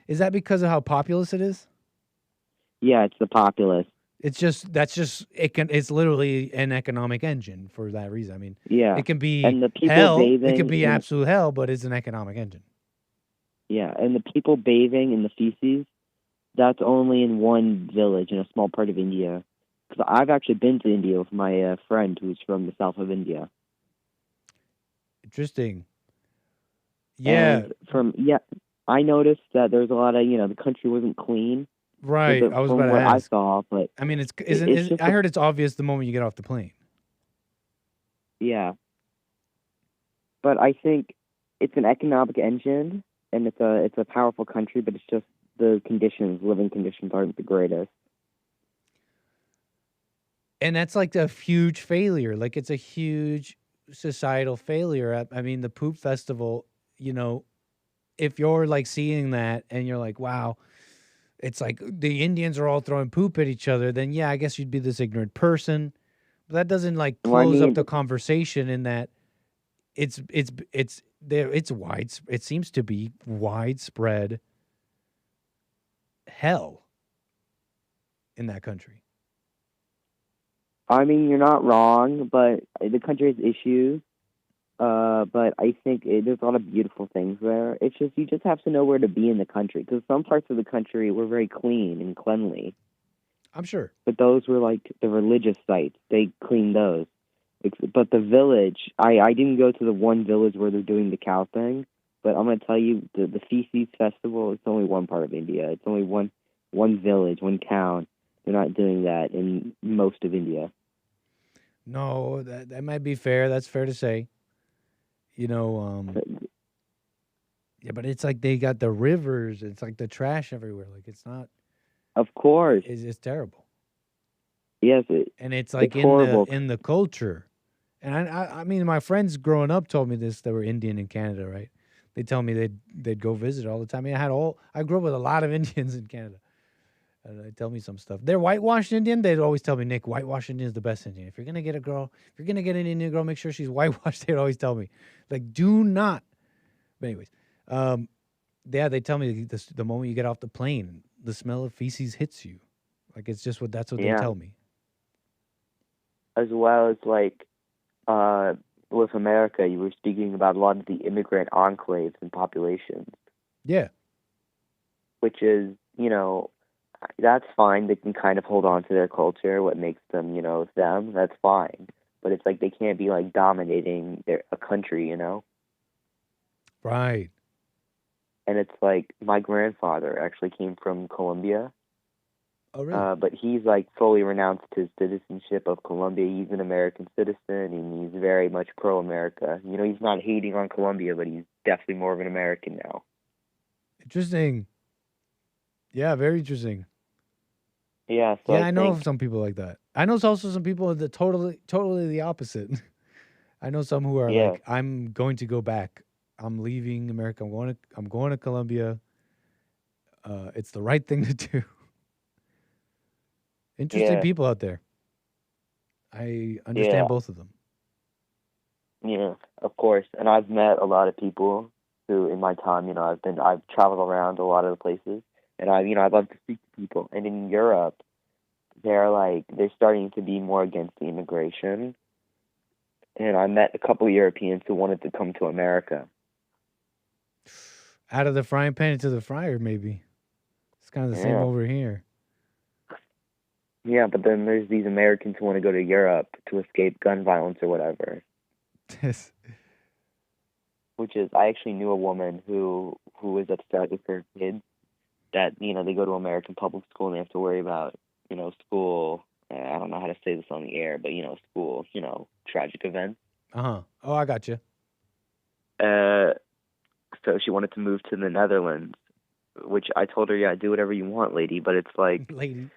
Is that because of how populous it is? Yeah, it's the populace. It's literally an economic engine for that reason. I mean, Yeah, it can be and the people hell. bathing It can be in- absolute hell, but it's an economic engine. Yeah, and the people bathing in the feces, that's only in one village in a small part of India. Because I've actually been to India with my friend who's from the south of India. Interesting. Yeah. And I noticed that there's a lot of the country wasn't clean. Right. I was from about to what I ask. saw, but I mean, it's just I heard it's obvious the moment you get off the plane. Yeah. But I think it's an economic engine, and it's a powerful country, but it's just the living conditions aren't the greatest. And that's like a huge failure. Like it's a huge societal failure. I mean, the poop festival, if you're like seeing that and you're like, wow, it's like the Indians are all throwing poop at each other, then yeah, I guess you'd be this ignorant person. But that doesn't like close up the conversation in that it's there. It seems to be widespread hell in that country. I mean, you're not wrong, but the country has issues. But I think there's a lot of beautiful things there. It's just you just have to know where to be in the country, because some parts of the country were very clean and cleanly. I'm sure. But those were like the religious sites. They cleaned those. But the village, I didn't go to the one village where they're doing the cow thing, but I'm going to tell you, the feces festival, it's only one part of India. It's only one village, one town. They're not doing that in most of India. No, that might be fair. That's fair to say. Yeah, but it's like they got the rivers. It's like the trash everywhere. Like it's not. Of course. It's terrible. Yes. And it's like it's horrible. in the culture. And I mean, my friends growing up told me this. They were Indian in Canada, right? They tell me they'd go visit all the time. I mean, I grew up with a lot of Indians in Canada. And they tell me some stuff. They're whitewashed Indian. They'd always tell me, Nick, whitewashed Indian is the best Indian. If you're gonna get an Indian girl, make sure she's whitewashed. They'd always tell me, like, do not. But anyways, yeah, they tell me the moment you get off the plane, the smell of feces hits you. Like it's just that's what they tell me. As well as like, with America, you were speaking about a lot of the immigrant enclaves and populations, Yeah. which is, that's fine. They can kind of hold on to their culture, what makes them, them. That's fine. But it's like they can't be like dominating a country, Right. And it's like my grandfather actually came from Colombia. Oh, really? But he's like fully renounced his citizenship of Colombia. He's an American citizen, and he's very much pro-America. He's not hating on Colombia, but he's definitely more of an American now. Interesting. Yeah, very interesting. Yeah, so yeah, I know of some people like that. I know also some people that totally the opposite. I know some who are Yeah. like, I'm going to go back. I'm leaving America. I'm going to Colombia. It's the right thing to do. Interesting Yeah. people out there. I understand Yeah. both of them. Yeah, of course. And I've met a lot of people who, in my time, I've traveled around a lot of the places, and I love to speak to people. And in Europe, they're starting to be more against the immigration. And I met a couple of Europeans who wanted to come to America. Out of the frying pan into the fryer, maybe. It's kind of the same Yeah. over here. Yeah, but then there's these Americans who want to go to Europe to escape gun violence or whatever. Which is, I actually knew a woman who was upset with her kids that, they go to American public school and they have to worry about, school, I don't know how to say this on the air, but, school, tragic events. Uh-huh. Oh, I got you. So she wanted to move to the Netherlands, which I told her, yeah, do whatever you want, lady, but it's like, lady.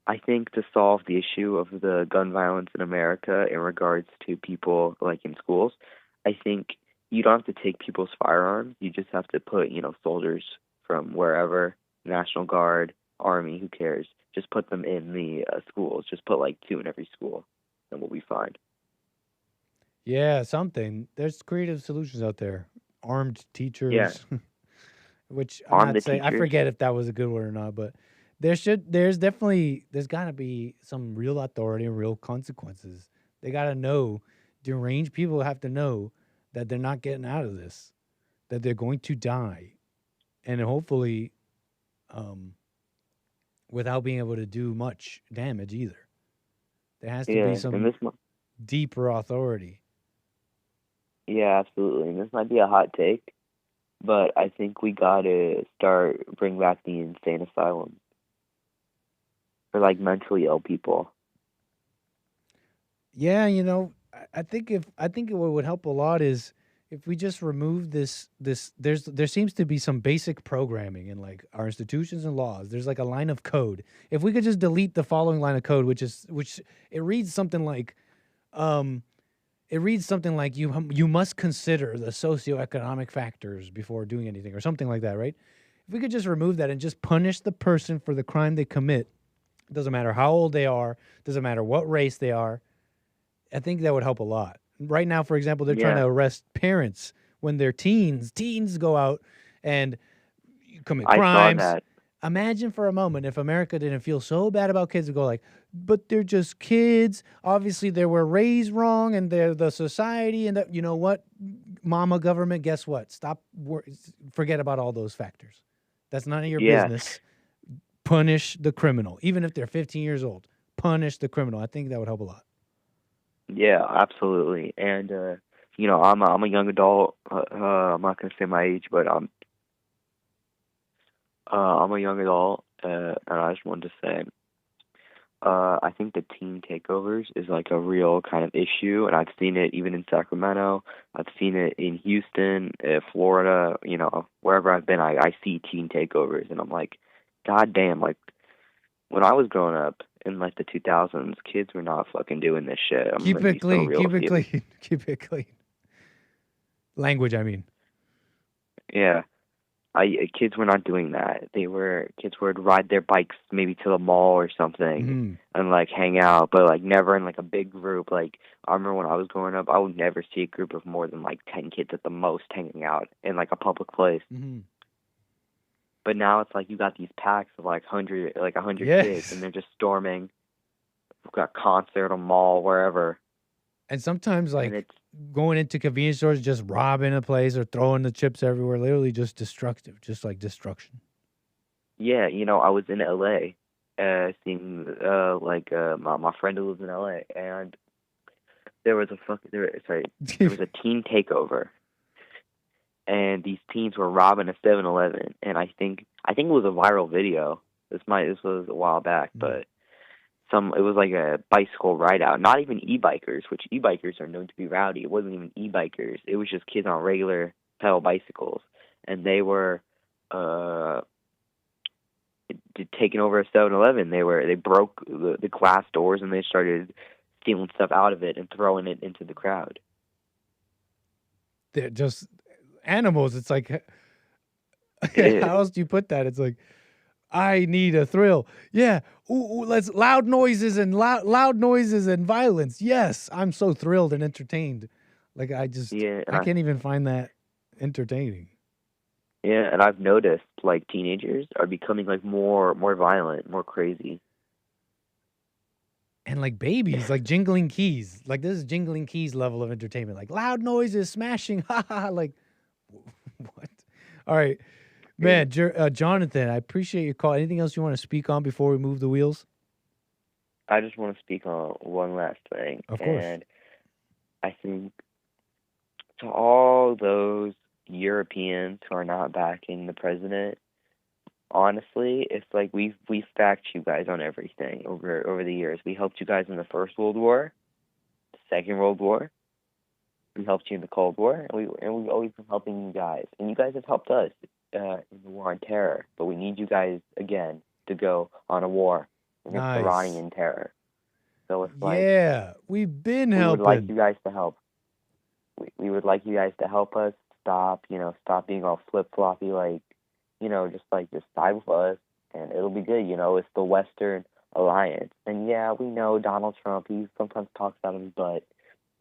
I think to solve the issue of the gun violence in America in regards to people like in schools, I think you don't have to take people's firearms. You just have to put, soldiers from wherever, National Guard, Army, who cares? Just put them in the schools. Just put like 2 in every school, and we'll be fine. Yeah, something. There's creative solutions out there. Armed teachers. Yeah. Which I'm Armed not saying, I teachers. forget if that was a good word or not, but there's got to be some real authority and real consequences. They got to know, deranged people have to know that they're not getting out of this, that they're going to die. And hopefully, without being able to do much damage either. There has to Yeah, be and some this deeper authority. Yeah, absolutely. And this might be a hot take, but I think we gotta bring back the insane asylum for like mentally ill people. Yeah, I think what would help a lot is if we just remove this there seems to be some basic programming in like our institutions and laws. There's like a line of code. If we could just delete the following line of code, which it reads something like you must consider the socioeconomic factors before doing anything or something like that, right? If we could just remove that and just punish the person for the crime they commit, it doesn't matter how old they are, doesn't matter what race they are, I think that would help a lot. Right now, for example, they're trying to arrest parents when they're teens. Teens go out and commit crimes. I saw that. Imagine for a moment if America didn't feel so bad about kids to go like, but they're just kids. Obviously, they were raised wrong, and they're the society. And you know what, mama government, guess what? Forget about all those factors. That's none of your business. Punish the criminal, even if they're 15 years old. Punish the criminal. I think that would help a lot. Yeah, absolutely. And I'm a young adult. I'm not gonna say my age, but I'm a young adult, and I just wanted to say, I think the teen takeovers is like a real kind of issue, and I've seen it even in Sacramento. I've seen it in Houston, Florida. Wherever I've been, I see teen takeovers, and I'm like, God damn! Like when I was growing up in like the 2000s, kids were not fucking doing this shit. Keep it clean. Keep it clean. Language, I mean. Yeah. Kids were not doing that. Kids would ride their bikes maybe to the mall or something and like hang out, but like never in like a big group. Like I remember when I was growing up, I would never see a group of more than like 10 kids at the most hanging out in like a public place. Mm-hmm. But now it's like you got these packs of like 100 Yes. kids, and they're just storming. We've got concert, a mall, wherever. And sometimes, And like, going into convenience stores, just robbing a place or throwing the chips everywhere, literally just destructive, just like destruction. Yeah, I was in LA, seeing my friend who lives in LA, and there was there was a teen takeover, and these teens were robbing a 7-Eleven, and I think it was a viral video. This was a while back, but it was like a bicycle ride out. Not even e-bikers, which e-bikers are known to be rowdy. It wasn't even e-bikers. It was just kids on regular pedal bicycles, and they were taking over a 7-Eleven. They broke the glass doors, and they started stealing stuff out of it and throwing it into the crowd. They're just animals. It's like, is. how else do you put that? It's like, I need a thrill. Yeah, let's loud noises and loud noises and violence. Yes, I'm so thrilled and entertained. Like I can't even find that entertaining. Yeah, and I've noticed like teenagers are becoming like more violent, more crazy. And like babies, like jingling keys. Like this is jingling keys level of entertainment. Like loud noises, smashing, ha ha. Like what? All right. Man, Jonathan, I appreciate your call. Anything else you want to speak on before we move the wheels? I just want to speak on one last thing. Of course. And I think to all those Europeans who are not backing the president, honestly, it's like we've backed you guys on everything over the years. We helped you guys in the First World War, the Second World War. We helped you in the Cold War, and we've always been helping you guys. And you guys have helped us in the war on terror. But we need you guys again to go on a war against Iranian terror. So it's like, yeah, we've been helping. We would like you guys to help. We would like you guys to help us stop being all flip-floppy, just side with us, and it'll be good. It's the Western Alliance. And yeah, we know Donald Trump, he sometimes talks out of his butt,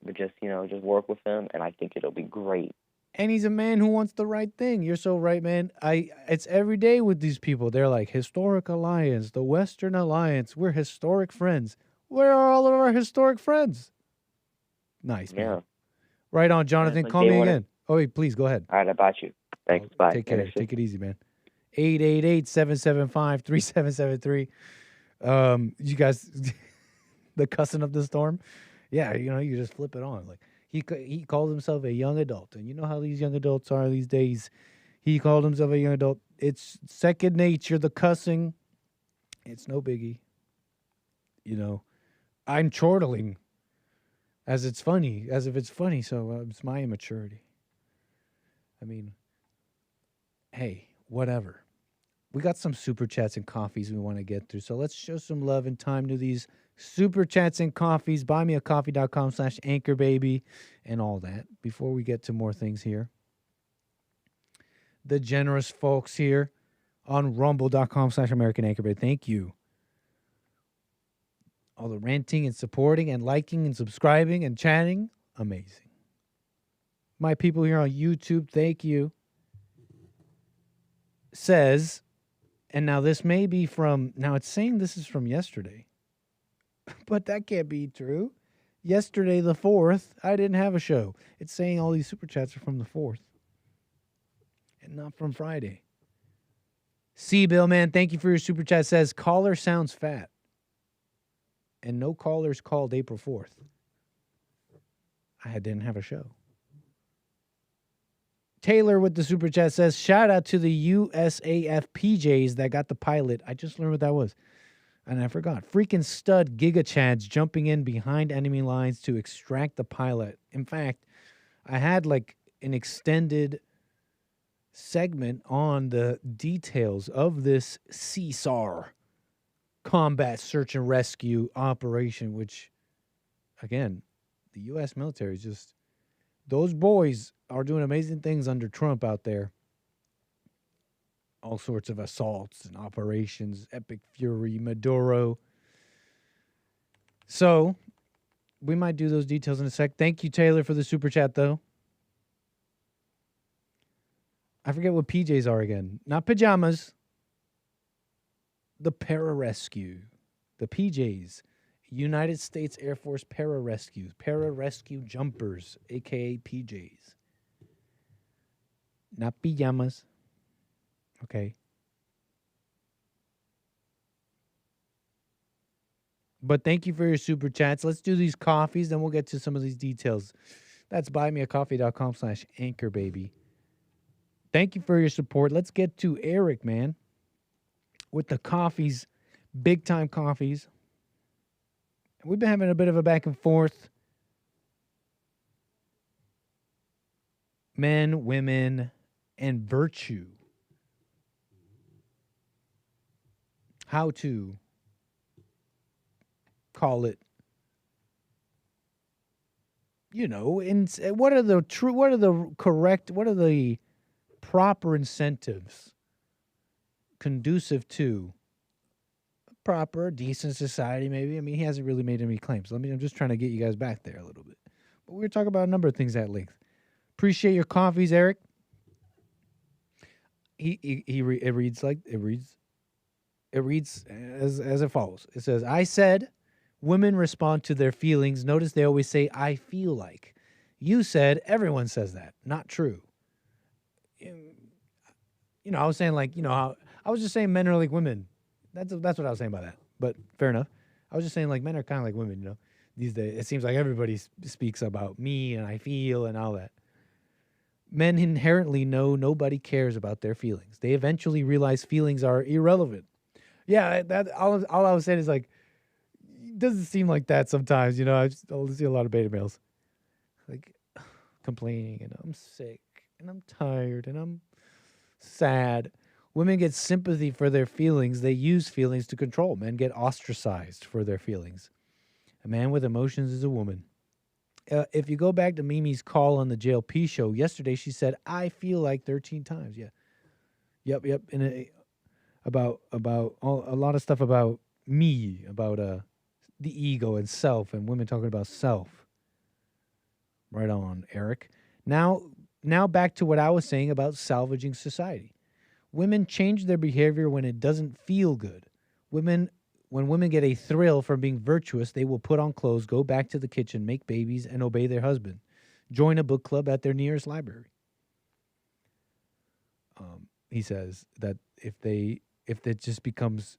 but just work with him, and I think it'll be great. And he's a man who wants the right thing. You're so right, man. It's every day with these people. They're like, historic alliance, the Western Alliance. We're historic friends. Where are all of our historic friends? Nice, man. Yeah. Right on, Jonathan. Like Call me again. Oh, wait, please, go ahead. All right, I got you. Thanks, bye. Take care. Take it easy, man. 888-775-3773. You guys, the cussing of the storm? Yeah, you just flip it on. Like he calls himself a young adult, and you know how these young adults are these days. He called himself a young adult. It's second nature, the cussing. It's no biggie. I'm chortling as if it's funny, so it's my immaturity. I mean, hey, whatever. We got some super chats and coffees we want to get through, so let's show some love and time to these super chats and coffees. Buymeacoffee.com/anchorbaby and all that before we get to more things here. The generous folks here on rumble.com/AmericanAnchorbaby. Thank you. All the ranting and supporting and liking and subscribing and chatting. Amazing. My people here on YouTube, thank you. Says, and now this may be from, now it's saying this is from yesterday. But that can't be true. Yesterday, the 4th, I didn't have a show. It's saying all these super chats are from the 4th. And not from Friday. C-Bill, man, thank you for your super chat. Says, caller sounds fat. And no callers called April 4th. I didn't have a show. Taylor with the super chat says, shout out to the USAF PJs that got the pilot. I just learned what that was. And I forgot. Freaking stud Giga Chads jumping in behind enemy lines to extract the pilot. In fact, I had like an extended segment on the details of this CSAR combat search and rescue operation, which, again, the U.S. military is just, those boys are doing amazing things under Trump out there. All sorts of assaults and operations, Epic Fury, Maduro. So, we might do those details in a sec. Thank you, Taylor, for the super chat, though. I forget what PJs are again. Not pajamas. The pararescue. The PJs. United States Air Force pararescue jumpers, a.k.a. PJs. Not pajamas. Okay. But thank you for your super chats. Let's do these coffees, then we'll get to some of these details. That's buymeacoffee.com/anchor, baby. Thank you for your support. Let's get to Eric, man, with the coffees, big time coffees. We've been having a bit of a back and forth. Men, women, and virtue. How to call it, and what are the proper incentives conducive to a proper, decent society, maybe? I mean, he hasn't really made any claims. I'm just trying to get you guys back there a little bit. But we were talking about a number of things at length. Appreciate your coffees, Eric. It reads as follows. It says, I said women respond to their feelings. Notice they always say, I feel like. You said everyone says that. Not true. I was saying how I was just saying men are like women. That's what I was saying by that. But fair enough. I was just saying men are kind of like women, These days, it seems like everybody speaks about me and I feel and all that. Men inherently know nobody cares about their feelings. They eventually realize feelings are irrelevant. Yeah, that all I was saying is it doesn't seem like that sometimes. I'll see a lot of beta males complaining, and I'm sick, and I'm tired, and I'm sad. Women get sympathy for their feelings. They use feelings to control. Men get ostracized for their feelings. A man with emotions is a woman. If you go back to Mimi's call on the JLP show yesterday, she said, I feel like 13 times. Yeah. Yep. And about a lot of stuff about me, about the ego and self, and women talking about self. Right on, Eric. Now back to what I was saying about salvaging society. Women change their behavior when it doesn't feel good. When women get a thrill from being virtuous, they will put on clothes, go back to the kitchen, make babies, and obey their husband. Join a book club at their nearest library. He says that if it just becomes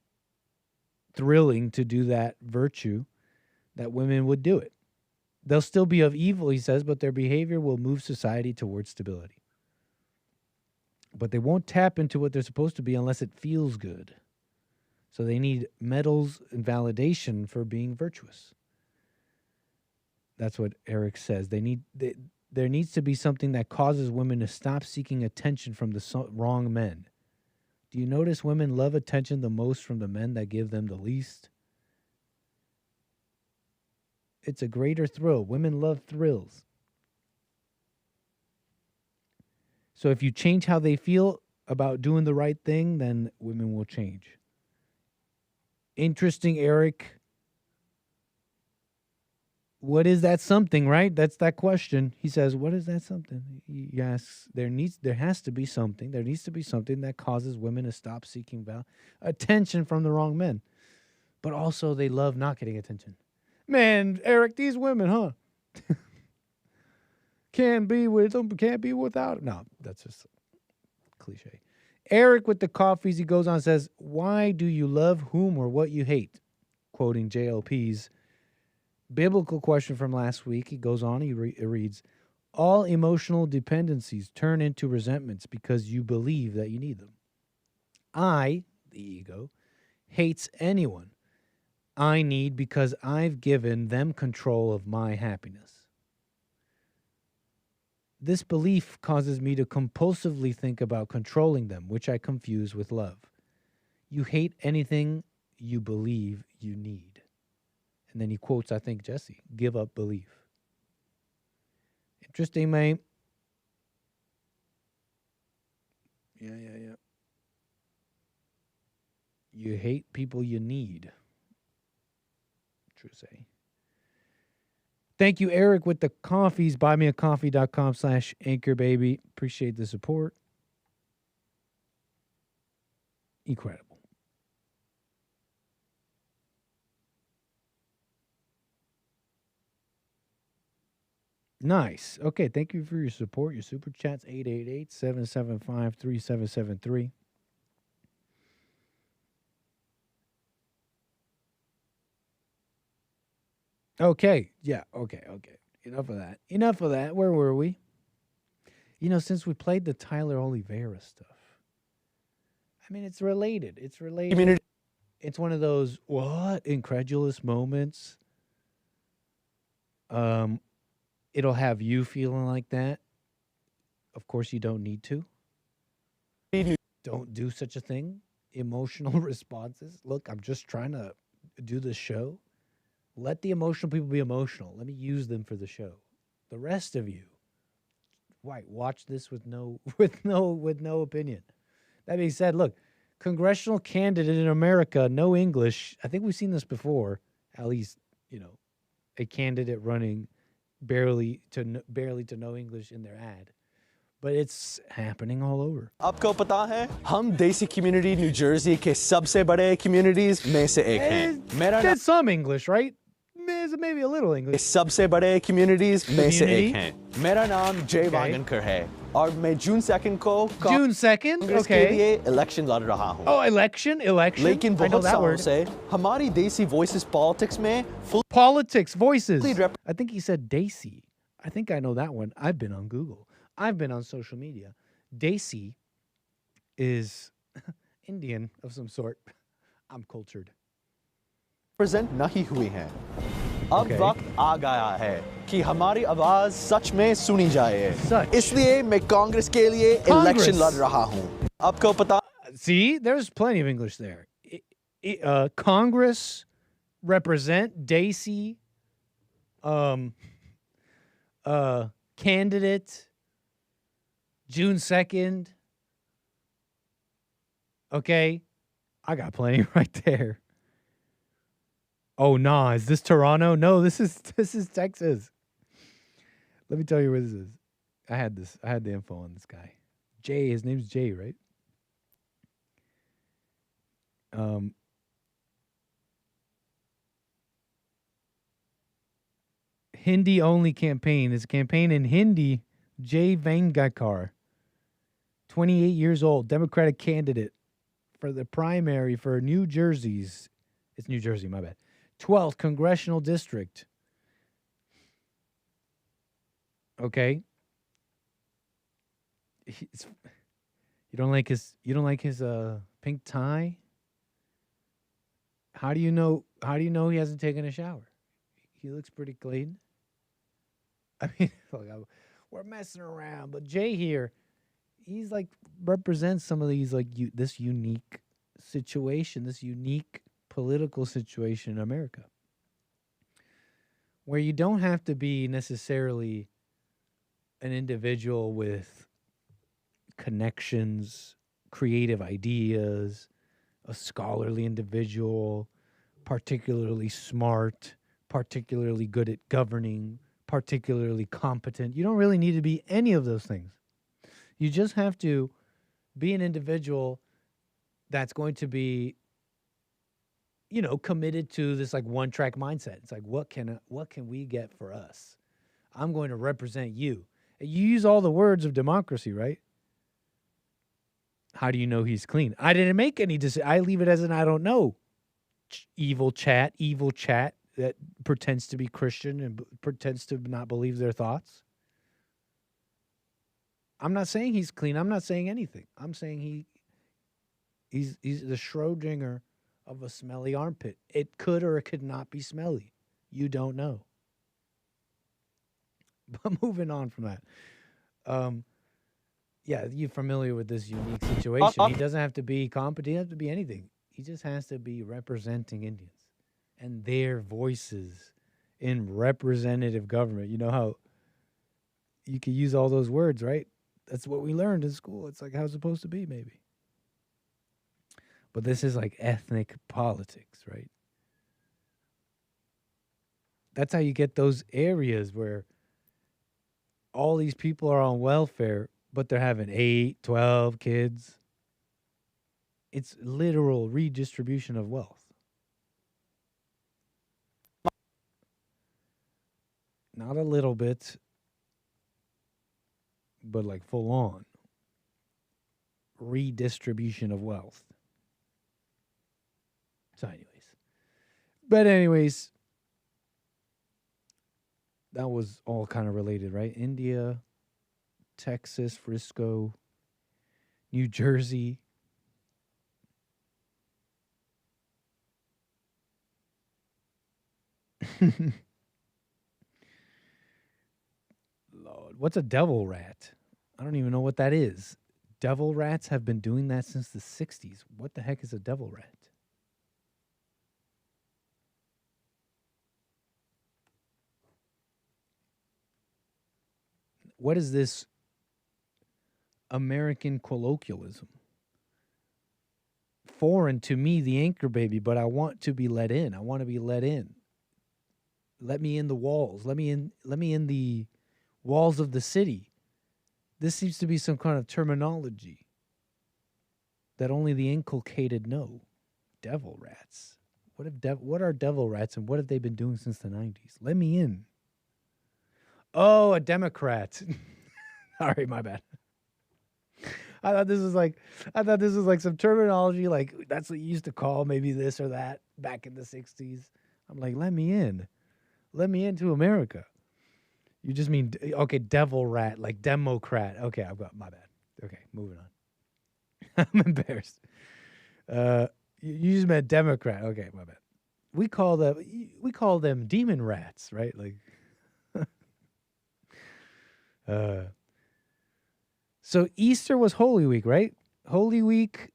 thrilling to do that virtue, that women would do it. They'll still be of evil, he says, but their behavior will move society towards stability. But they won't tap into what they're supposed to be unless it feels good. So they need medals and validation for being virtuous. That's what Eric says. There needs to be something that causes women to stop seeking attention from the wrong men. Do you notice women love attention the most from the men that give them the least? It's a greater thrill. Women love thrills. So if you change how they feel about doing the right thing, then women will change. Interesting, Eric. What is that something, right? That's that question. He says, what is that something? He asks, there has to be something. There needs to be something that causes women to stop seeking attention from the wrong men. But also they love not getting attention. Man, Eric, these women, huh? Can't be with them, can't be without them. No, that's just cliche. Eric with the coffees, he goes on and says, why do you love whom or what you hate? Quoting JLP's biblical question from last week. He goes on, he reads, all emotional dependencies turn into resentments because you believe that you need them. I, the ego, hates anyone I need because I've given them control of my happiness. This belief causes me to compulsively think about controlling them, which I confuse with love. You hate anything you believe you need. And then he quotes, I think, Jesse, give up belief. Interesting, mate. Yeah. You hate people you need. True say. Thank you, Eric, with the coffees. Buymeacoffee.com/anchor, baby. Appreciate the support. Incredible. Nice. Okay, thank you for your support. Your super chats 888-775-3773. Okay. Yeah, okay. Enough of that. Where were we? Since we played the Tyler Oliveira stuff. I mean, it's related. It's one of those what incredulous moments. It'll have you feeling like that. Of course, you don't need to. Don't do such a thing. Emotional responses. Look, I'm just trying to do this show. Let the emotional people be emotional. Let me use them for the show. The rest of you, watch this with no opinion. That being said, look, congressional candidate in America, no English. I think we've seen this before. At least, a candidate running barely to no English in their ad. But it's happening all over. आपको पता है हम देसी community New Jersey के सबसे बड़े communities में से एक हैं. That's some English, right? Maybe a little English. सबसे बड़े communities में से एक हैं. मेरा नाम जय वागनकर है और मैं June 2nd को June 2nd, कांग्रेस के लिए election लड़ रहा हूँ. Oh, election. लेकिन बहुत सालों से हमारी देसी voices politics में politics voices. I think he said Desi. I think I know that one. I've been on Google. I've been on social media. Desi is Indian of some sort. I'm cultured. Present नहीं हुई हैं. अब वक्त आ गया है कि हमारी आवाज सच में सुनी जाए. इसलिए मैं कांग्रेस के लिए election लड़ रहा हूँ. आपको पता? See, there's plenty of English there. Congress represent Desi, candidate. June 2nd. Okay. I got plenty right there. Oh, nah. Is this Toronto? No, this is Texas. Let me tell you where this is. I had the info on this guy. Jay, his name's Jay, right? Hindi only campaign. It's a campaign in Hindi. Jay Vangakar. 28 years old, Democratic candidate for the primary for New Jersey's. It's New Jersey, my bad. 12th Congressional District. Okay. You don't like his pink tie? How do you know he hasn't taken a shower? He looks pretty clean. I mean, look, we're messing around, but Jay here, he's like represents some of these this unique situation, this unique political situation in America, where you don't have to be necessarily an individual with connections, creative ideas, a scholarly individual, particularly smart, particularly good at governing, particularly competent. You don't really need to be any of those things. You just have to be an individual that's going to be, committed to this one-track mindset. It's like, what can we get for us? I'm going to represent you. You use all the words of democracy, right? How do you know he's clean? I didn't make any decision. I leave it as an I don't know. Evil chat that pretends to be Christian and pretends to not believe their thoughts. I'm not saying he's clean. I'm not saying anything. I'm saying he's the Schrodinger of a smelly armpit. It could or it could not be smelly. You don't know. But moving on from that. Yeah, you're familiar with this unique situation. He doesn't have to be competent. He doesn't have to be anything. He just has to be representing Indians and their voices in representative government. You know how you can use all those words, right? That's what we learned in school. It's like how it's supposed to be, maybe. But this is like ethnic politics, right? That's how you get those areas where all these people are on welfare, but they're having 8, 12 kids. It's literal redistribution of wealth. Not a little bit, but like full on redistribution of wealth. So anyways, that was all kind of related, right? India, Texas, Frisco, New Jersey. Lord, what's a devil rat? I don't even know what that is. Devil rats have been doing that since the 60s. What the heck is a devil rat? What is this American colloquialism? Foreign to me, the anchor baby, but I want to be let in. I want to be let in. Let me in the walls. Let me in the walls of the city. This seems to be some kind of terminology that only the inculcated know. Devil rats. What are devil rats, and what have they been doing since the 90s? Let me in. Oh, a Democrat. All right, my bad. I thought this was like some terminology, like that's what you used to call maybe this or that back in the 60s. I'm like, let me in. Let me into America. You just mean, okay, devil rat, like Democrat. Okay, I've got, my bad. Okay, moving on. I'm embarrassed. You just meant Democrat. Okay, my bad. We call them demon rats, right? Like, so Easter was Holy Week, right? Holy Week.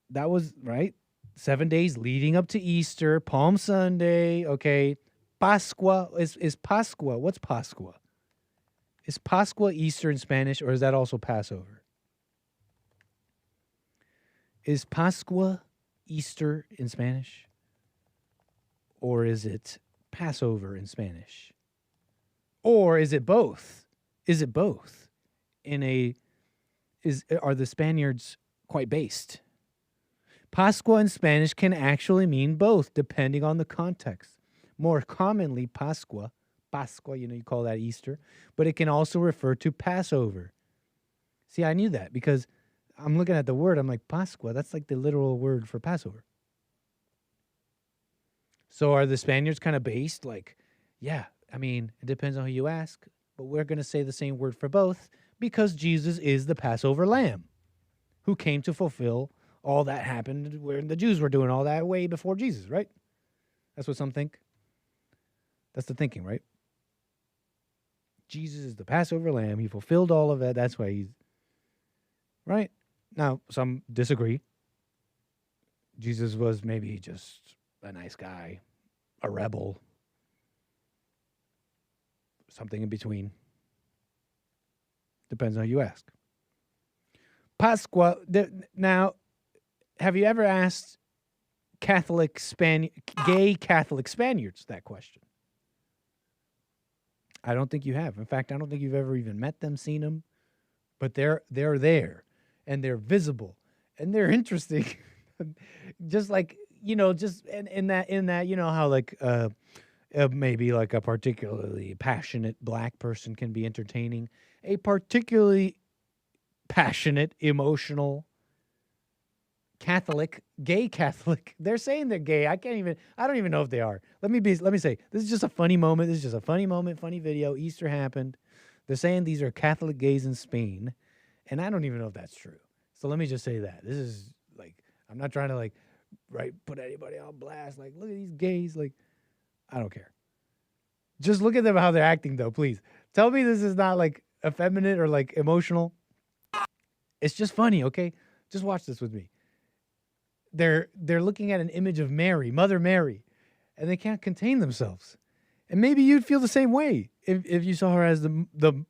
That was, right? 7 days leading up to Easter, Palm Sunday, okay. Pascua is Pascua. What's Pascua? Is Pascua Easter in Spanish, or is that also Passover? Is Pascua Easter in Spanish? Or is it Passover in Spanish? Or is it both? Is it both? Are the Spaniards quite based? Pascua in Spanish can actually mean both, depending on the context. More commonly, Pascua, you call that Easter, but it can also refer to Passover. See, I knew that because I'm looking at the word, I'm like, Pascua, that's like the literal word for Passover. So are the Spaniards kind of based? Like, yeah, I mean, it depends on who you ask, but we're going to say the same word for both because Jesus is the Passover lamb who came to fulfill all that happened when the Jews were doing all that way before Jesus, right? That's what some think. That's the thinking, right? Jesus is the Passover lamb. He fulfilled all of that. That's why he's... Right? Now, some disagree. Jesus was maybe just a nice guy, a rebel, something in between. Depends on who you ask. Pascua. Now, have you ever asked gay Catholic Spaniards that question? I don't think you have. In fact, I don't think you've ever even met them, seen them. But they're there, and they're visible, and they're interesting. Just like, just in that, how like maybe like a particularly passionate black person can be entertaining. A particularly passionate, emotional gay Catholic. They're saying they're gay. I don't even know if they are. Let me say, this is just a funny moment. This is just a funny moment, funny video. Easter happened. They're saying these are Catholic gays in Spain, and I don't even know if that's true. So let me just say that. This is like, I'm not trying to like, right, put anybody on blast. Like, look at these gays. Like, I don't care. Just look at them, how they're acting though, please. Tell me this is not like effeminate or like emotional. It's just funny, okay? Just watch this with me. They're looking at an image of Mary, Mother Mary, and they can't contain themselves. And maybe you'd feel the same way if you saw her as the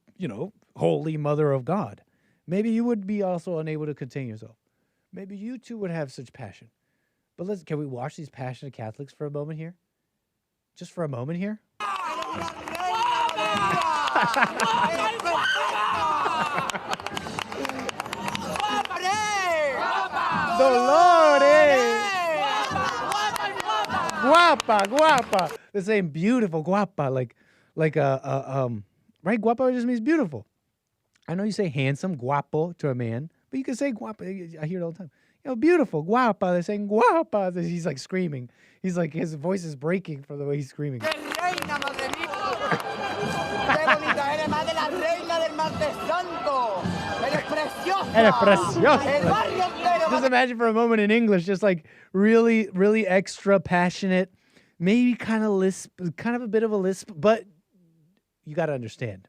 Holy Mother of God. Maybe you would be also unable to contain yourself. Maybe you too would have such passion. But can we watch these passionate Catholics for a moment here? Just for a moment here? Dolores! Guapa. The same beautiful guapa, like right? Guapo just means beautiful. I know you say handsome, guapo to a man, but you can say guapo. I hear it all the time. Beautiful, guapa. They're saying guapa. He's like screaming. He's like, his voice is breaking from the way he's screaming. Just imagine for a moment in English, just like really, really extra passionate, maybe kind of lisp, kind of a bit of a lisp, but you got to understand,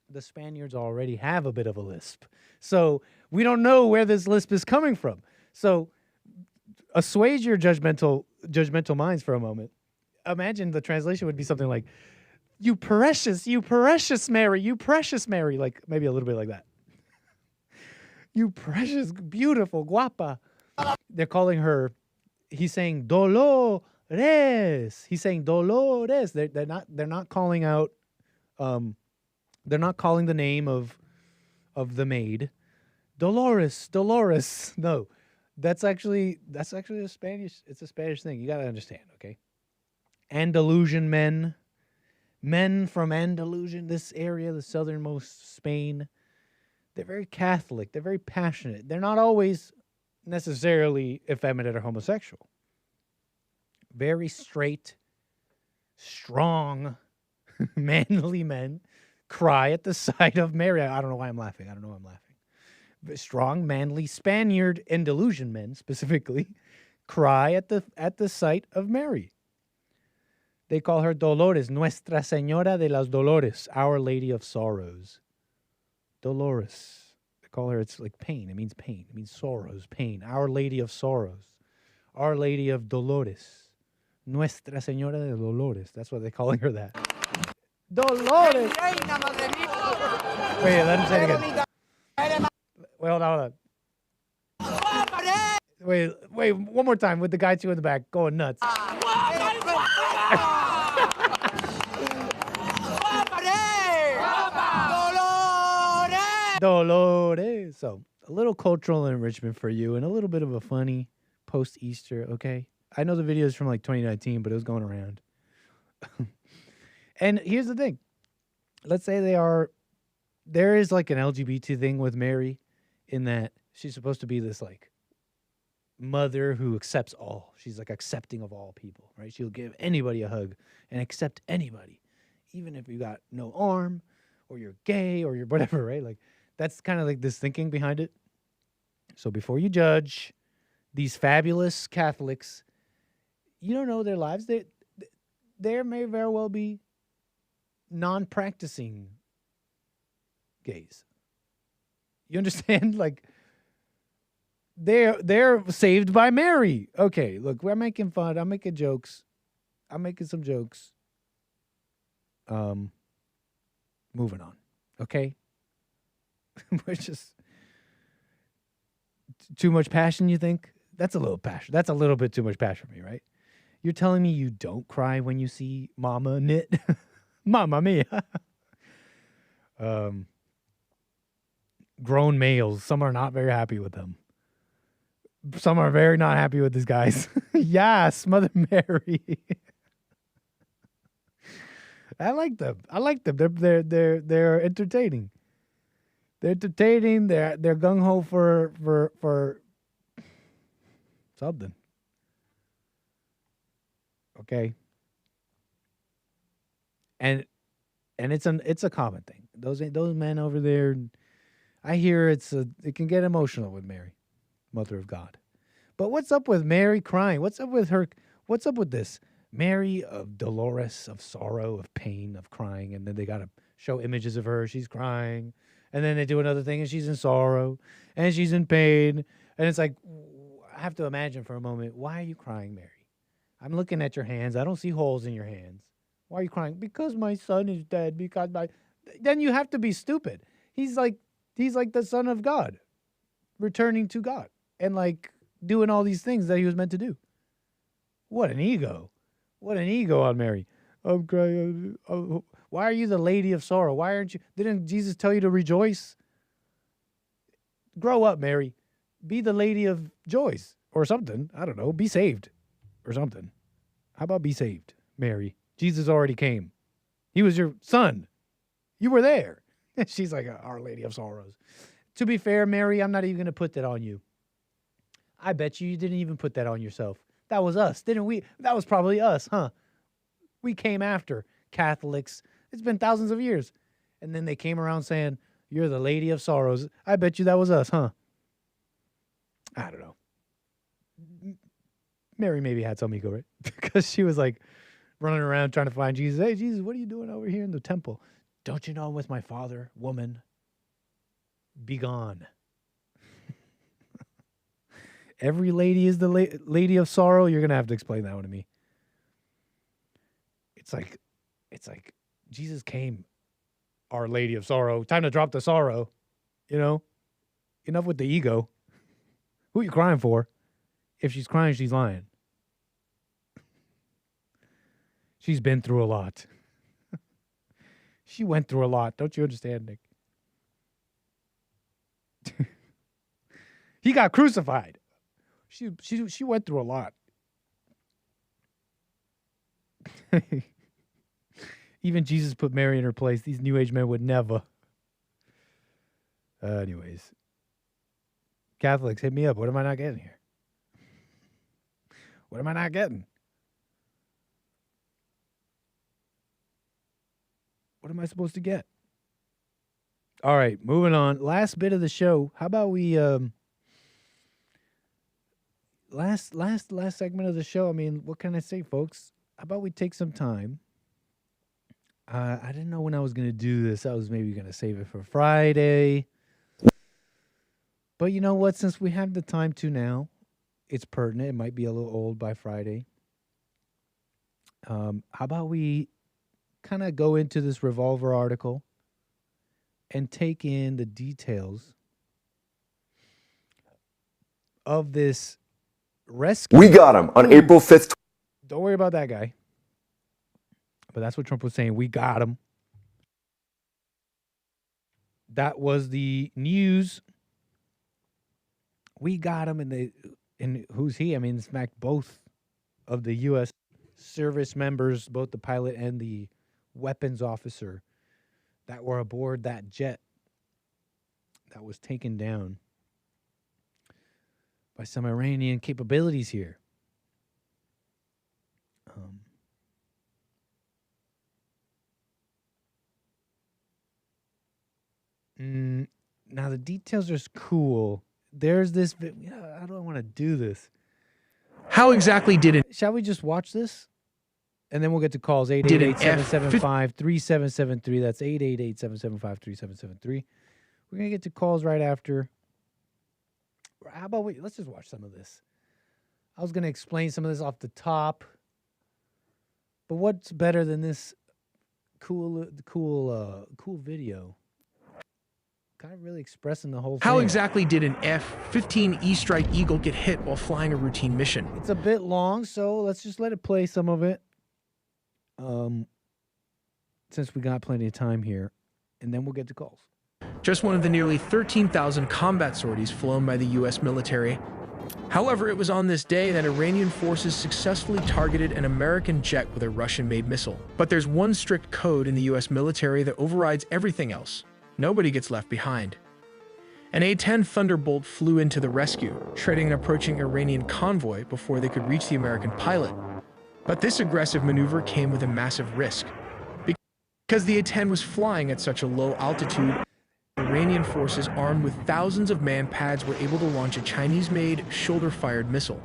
the Spaniards already have a bit of a lisp. So we don't know where this lisp is coming from. So assuage your judgmental minds for a moment. Imagine the translation would be something like, you precious Mary, you precious Mary, like maybe a little bit like that. You precious, beautiful, guapa. They're calling her, he's saying Dolores. He's saying Dolores. They're not calling out, they're not calling the name of the maid. Dolores. No. That's actually a Spanish, it's a Spanish thing. You got to understand, okay? Andalusian men from Andalusian, this area, the southernmost Spain, they're very Catholic. They're very passionate. They're not always necessarily effeminate or homosexual. Very straight, strong, manly men cry at the sight of Mary. I don't know why I'm laughing. Strong, manly, Spaniard, Andalusian men specifically cry at the sight of Mary. They call her Dolores, Nuestra Señora de las Dolores, Our Lady of Sorrows. Dolores. They call her, it's like pain. It means pain. It means sorrows, pain. Our Lady of Sorrows. Our Lady of Dolores. Nuestra Señora de Dolores. That's why they're calling her that. Dolores! Wait, let him say it again. Wait, hold on. Wait, one more time with the guy two in the back going nuts. Dolores. So, a little cultural enrichment for you and a little bit of a funny post-Easter, okay? I know the video is from like 2019, but it was going around. And here's the thing. Let's say there is like an LGBT thing with Mary in that she's supposed to be this like mother who accepts all. She's like accepting of all people, right? She'll give anybody a hug and accept anybody, even if you got no arm or you're gay or you're whatever, right? Like that's kind of like this thinking behind it. So before you judge these fabulous Catholics, you don't know their lives. There may very well be non-practicing gays. You understand? Like they're saved by Mary. Okay, look, we're making fun. I'm making jokes. I'm making some jokes. Moving on. Okay? We're just too much passion, you think? That's a little passion. That's a little bit too much passion for me, right? You're telling me you don't cry when you see Mama knit? Mamma mia. Grown males, some are not very happy with them. Some are very not happy with these guys. Yes, Mother Mary. I like them. They're entertaining. They're entertaining. They're gung ho for something. Okay. And it's a common thing. Those men over there, I hear it can get emotional with Mary, Mother of God. But what's up with Mary crying? What's up with her? What's up with this? Mary of Dolores, of sorrow, of pain, of crying, and then they got to show images of her. She's crying, and then they do another thing, and she's in sorrow, and she's in pain, and it's like, I have to imagine for a moment, why are you crying, Mary? I'm looking at your hands. I don't see holes in your hands. Why are you crying? Because my son is dead. Then you have to be stupid. He's like the Son of God, returning to God, and like doing all these things that he was meant to do. What an ego. What an ego on Mary. I'm crying. Why are you the Lady of Sorrow? Why aren't you? Didn't Jesus tell you to rejoice? Grow up, Mary. Be the Lady of Joys or something. I don't know. Be saved or something. How about be saved, Mary? Jesus already came. He was your son. You were there. She's like, Our Lady of Sorrows. To be fair, Mary, I'm not even going to put that on you. I bet you didn't even put that on yourself. That was us, didn't we? That was probably us, huh? We came after Catholics. It's been thousands of years. And then they came around saying, you're the Lady of Sorrows. I bet you that was us, huh? I don't know. Mary maybe had some ego, right? Because she was like running around trying to find Jesus. Hey, Jesus, what are you doing over here in the temple? Don't you know I'm with my father, woman? Be gone. Every lady is the Lady of Sorrow. You're going to have to explain that one to me. It's like Jesus came, Our Lady of Sorrow. Time to drop the sorrow. You know? Enough with the ego. Who are you crying for? If she's crying, she's lying. She's been through a lot. She went through a lot. Don't you understand, Nick? He got crucified. She went through a lot. Even Jesus put Mary in her place. These New Age men would never. Anyways. Catholics, hit me up. What am I not getting here? What am I not getting? What am I supposed to get? All right, moving on. Last bit of the show. How about we last segment of the show. I mean, what can I say, folks? How about we take some time? I didn't know when I was going to do this. I was maybe going to save it for Friday. But you know what? Since we have the time to now, it's pertinent. It might be a little old by Friday. How about we kind of go into this Revolver article and take in the details of this rescue. We got him on April 5th. Don't worry about that guy. But that's what Trump was saying. We got him. That was the news. We got him, and who's he? I mean, it's smacked both of the U.S. service members, both the pilot and the weapons officer that were aboard that jet that was taken down by some Iranian capabilities here. Now, the details are cool. There's this... How do I want to do this? How exactly did it... Shall we just watch this? And then we'll get to calls. 888-775-3773. That's 888-775-3773. We're going to get to calls right after. How about let's just watch some of this. I was going to explain some of this off the top. But what's better than this cool video? Kind of really expressing the whole thing. How exactly did an F-15 E-Strike Eagle get hit while flying a routine mission? It's a bit long, so let's just let it play some of it. Since we got plenty of time here, and then we'll get to calls. Just one of the nearly 13,000 combat sorties flown by the U.S. military. However, it was on this day that Iranian forces successfully targeted an American jet with a Russian-made missile. But there's one strict code in the U.S. military that overrides everything else. Nobody gets left behind. An A-10 Thunderbolt flew into the rescue, shredding an approaching Iranian convoy before they could reach the American pilot. But this aggressive maneuver came with a massive risk. Because the A-10 was flying at such a low altitude, Iranian forces armed with thousands of man-pads were able to launch a Chinese-made, shoulder-fired missile.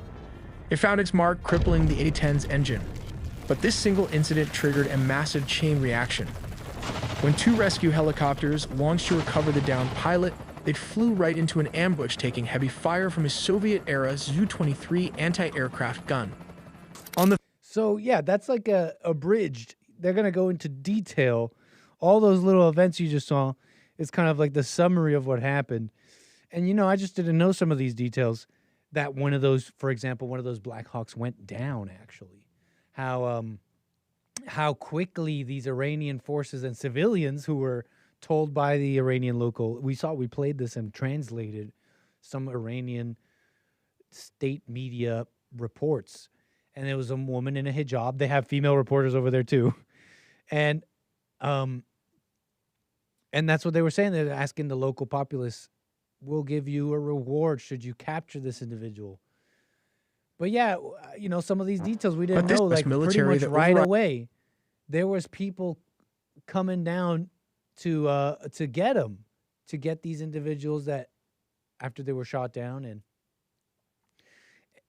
It found its mark, crippling the A-10's engine. But this single incident triggered a massive chain reaction. When two rescue helicopters launched to recover the downed pilot, they flew right into an ambush, taking heavy fire from a Soviet-era Zu-23 anti-aircraft gun. So, yeah, that's like a abridged. They're going to go into detail. All those little events you just saw is kind of like the summary of what happened. And, you know, I just didn't know some of these details. That one of those, for example, one of those Black Hawks went down, actually. How quickly these Iranian forces and civilians who were told by the Iranian local, we played this and translated some Iranian state media reports. And there was a woman in a hijab. They have female reporters over there too. And And that's what they were saying. They're asking the local populace, we'll give you a reward should you capture this individual. But yeah, you know, some of these details we didn't know, like pretty much right away. There was people coming down to get them, to get these individuals that after they were shot down,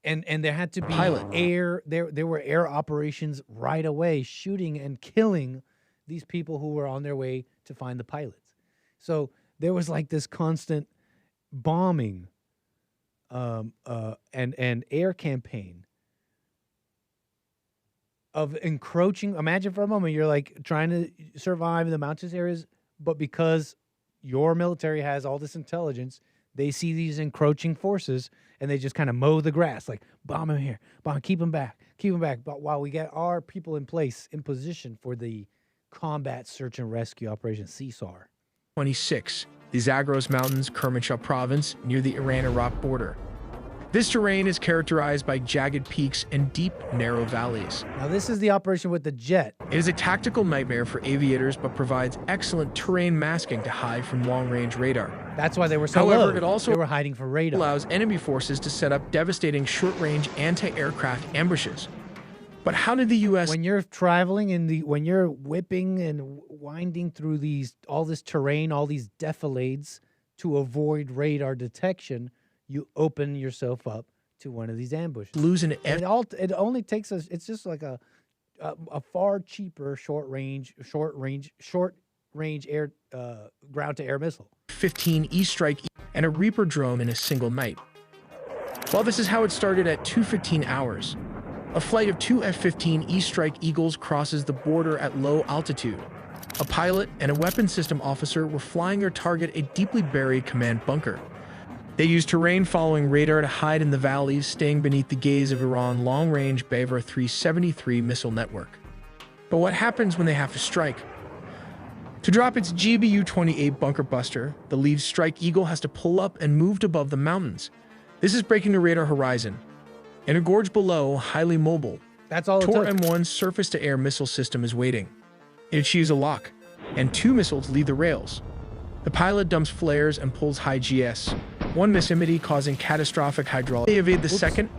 and there had to be air. There were air operations right away, shooting and killing these people who were on their way to find the pilots. So there was like this constant bombing and air campaign of encroaching. Imagine for a moment you're like trying to survive in the mountainous areas, but because your military has all this intelligence, they see these encroaching forces and they just kind of mow the grass, like bomb them here, keep them back. But while we get our people in place, in position for the Combat Search and Rescue Operation, CSAR. 26, the Zagros Mountains, Kermanshah Province, near the Iran-Iraq border. This terrain is characterized by jagged peaks and deep, narrow valleys. Now, this is the operation with the jet. It is a tactical nightmare for aviators, but provides excellent terrain masking to hide from long-range radar. That's why they were so low. However, it also they were hiding for radar. Allows enemy forces to set up devastating short-range anti-aircraft ambushes. But how did the U.S. When you're traveling when you're whipping and winding through all this terrain, all these defilades to avoid radar detection, you open yourself up to one of these ambushes. Losing it only takes us. It's just like a far cheaper short range air ground to air missile. 15 E-Strike and a Reaper drone in a single night. Well, this is how it started at 2:15 hours. A flight of 2 F-15 E-Strike Eagles crosses the border at low altitude. A pilot and a weapons system officer were flying their target, a deeply buried command bunker. They used terrain-following radar to hide in the valleys, staying beneath the gaze of Iran's long-range Bavar 373 missile network. But what happens when they have to strike? To drop its GBU-28 bunker buster, the lead Strike Eagle has to pull up and move above the mountains. This is breaking the radar horizon. In a gorge below, highly mobile, that's all Tor M1's surface-to-air missile system is waiting. It achieves a lock, and 2 missiles leave the rails. The pilot dumps flares and pulls high GS. One proximity causing catastrophic hydraulic. They evade the second,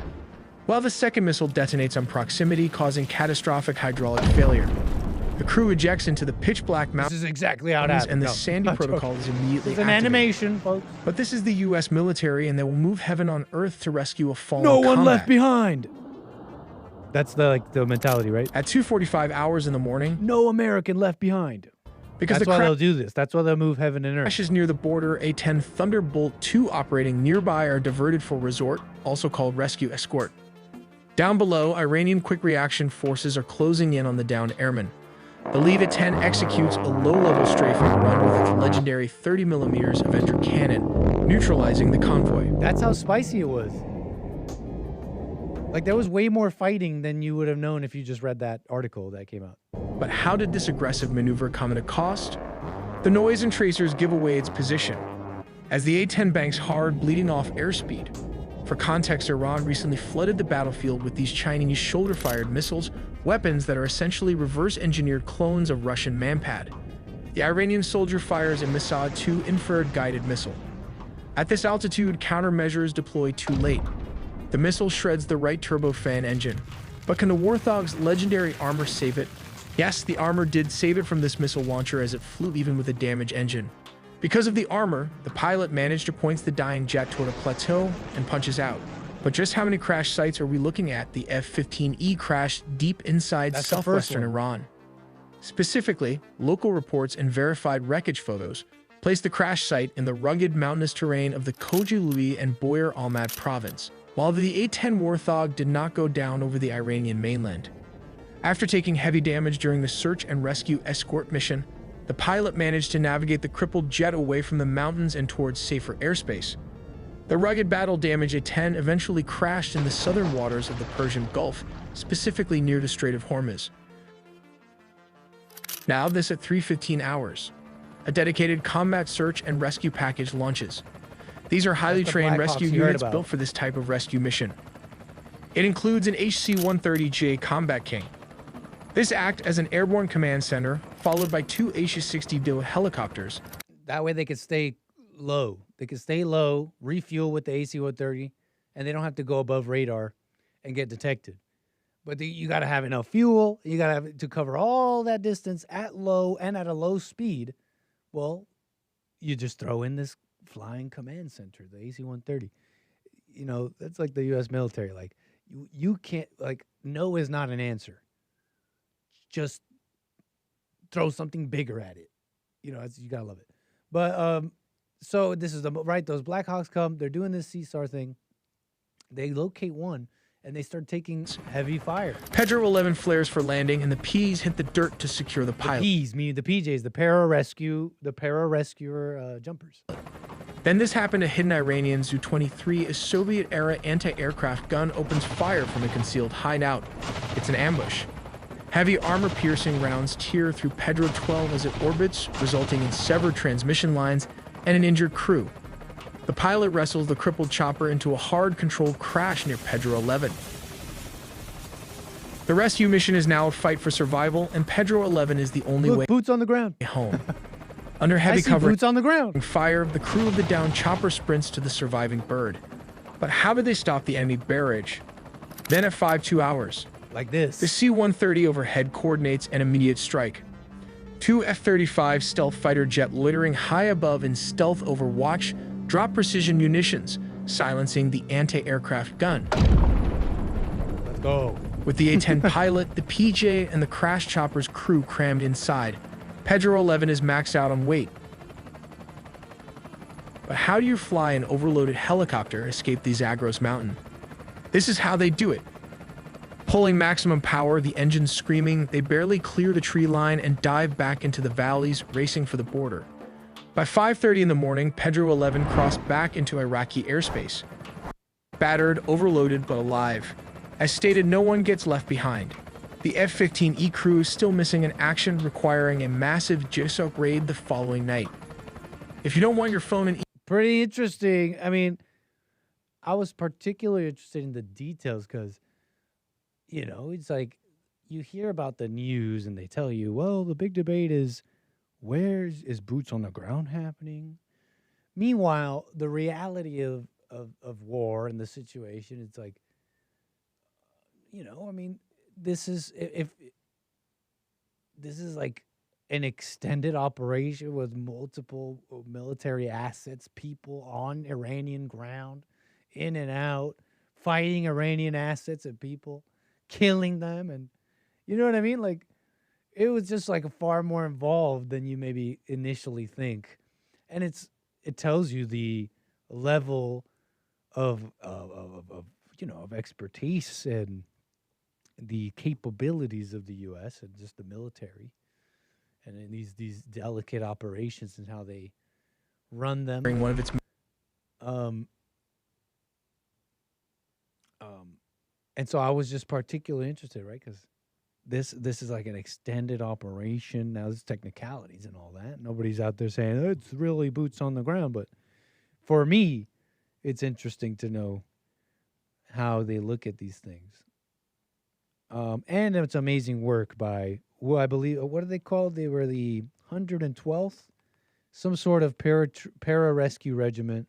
while the second missile detonates on proximity, causing catastrophic hydraulic failure. The crew ejects into the pitch-black mountains. This is exactly how it happens. And the Sandy protocol is immediately activated. It's an animation, folks. But this is the U.S. military, and they will move heaven on earth to rescue a fallen No one combat. left behind. That's the mentality, right? At 2:45 hours in the morning, no American left behind. Because that's why they'll do this. That's why they'll move heaven and earth. Crashes near the border, A-10 Thunderbolt II operating nearby are diverted for resort, also called rescue escort. Down below, Iranian quick reaction forces are closing in on the downed airmen. The lead A-10 executes a low-level strafing run with its legendary 30mm of Vector cannon, neutralizing the convoy. That's how spicy it was. Like, there was way more fighting than you would have known if you just read that article that came out. But how did this aggressive maneuver come at a cost? The noise and tracers give away its position, as the A-10 banks hard, bleeding off airspeed. For context, Iran recently flooded the battlefield with these Chinese shoulder-fired missiles, weapons that are essentially reverse-engineered clones of Russian Manpad. The Iranian soldier fires a Mossad-2 infrared guided missile. At this altitude, countermeasures deploy too late. The missile shreds the right turbofan engine. But can the Warthog's legendary armor save it? Yes, the armor did save it from this missile launcher as it flew even with a damaged engine. Because of the armor, the pilot managed to point the dying jet toward a plateau and punches out. But just how many crash sites are we looking at? The F-15E crashed deep inside southwestern Iran. Specifically, local reports and verified wreckage photos place the crash site in the rugged mountainous terrain of the Khojaly and Boyar Almat province, while the A-10 Warthog did not go down over the Iranian mainland. After taking heavy damage during the search and rescue escort mission, the pilot managed to navigate the crippled jet away from the mountains and towards safer airspace. The rugged battle-damaged A-10 eventually crashed in the southern waters of the Persian Gulf, specifically near the Strait of Hormuz. Now this at 3:15 hours. A dedicated combat search and rescue package launches. These are highly trained rescue units built for this type of rescue mission. It includes an HC-130J Combat King. This acts as an airborne command center, followed by 2 AC-60 helicopters. That way they could stay low. They could stay low, refuel with the AC-130, and they don't have to go above radar and get detected. But you got to have enough fuel. You got to have to cover all that distance at low and at a low speed. Well, you just throw in this flying command center, the AC-130. You know, that's like the U.S. military. Like, you can't, like, no is not an answer. Just throw something bigger at it. You know, you got to love it. But, so this is those Black Hawks come. They're doing this CSAR thing. They locate one. And they start taking heavy fire. Pedro 11 flares for landing, and the Ps hit the dirt to secure the pilot. The Ps, meaning the PJs, the para-rescuer jumpers. Then this happened to hidden Iranian Zu-23. A Soviet-era anti-aircraft gun opens fire from a concealed hideout. It's an ambush. Heavy armor-piercing rounds tear through Pedro 12 as it orbits, resulting in severed transmission lines and an injured crew. The pilot wrestles the crippled chopper into a hard controlled crash near Pedro 11. The rescue mission is now a fight for survival, and Pedro 11 is the only way boots on the ground home. Under heavy cover, boots on the ground. Fire, the crew of the downed chopper sprints to the surviving bird. But how did they stop the enemy barrage? Then at 5-2 hours, like this, the C-130 overhead coordinates an immediate strike. 2 F-35 stealth fighter jet loitering high above in stealth overwatch drop precision munitions, silencing the anti-aircraft gun. Let's go. With the A-10 pilot, the PJ, and the crash chopper's crew crammed inside, Pedro 11 is maxed out on weight. But how do you fly an overloaded helicopter escape the Zagros mountain? This is how they do it. Pulling maximum power, the engines screaming, they barely clear the tree line and dive back into the valleys, racing for the border. By 5:30 in the morning, Pedro 11 crossed back into Iraqi airspace. Battered, overloaded, but alive. As stated, no one gets left behind. The F-15E crew is still missing in action, requiring a massive JSOC raid the following night. If you don't want your phone and pretty interesting. I mean, I was particularly interested in the details because, you know, it's like you hear about the news and they tell you, well, the big debate is, where is boots on the ground happening? Meanwhile, the reality of war and the situation, it's like, you know, I mean, this is like an extended operation with multiple military assets, people on Iranian ground, in and out, fighting Iranian assets and people, killing them, and you know what I mean? Like, it was just like far more involved than you maybe initially think. And it tells you the level of you know, of expertise and the capabilities of the U.S. and just the military, and in these delicate operations and how they run them. One of its and so I was just particularly interested, right? Because this is like an extended operation. Now there's technicalities and all that. Nobody's out there saying, oh, it's really boots on the ground. But for me, it's interesting to know how they look at these things. And it's amazing work by, who I believe, what are they called? They were the 112th, some sort of para-rescue regiment.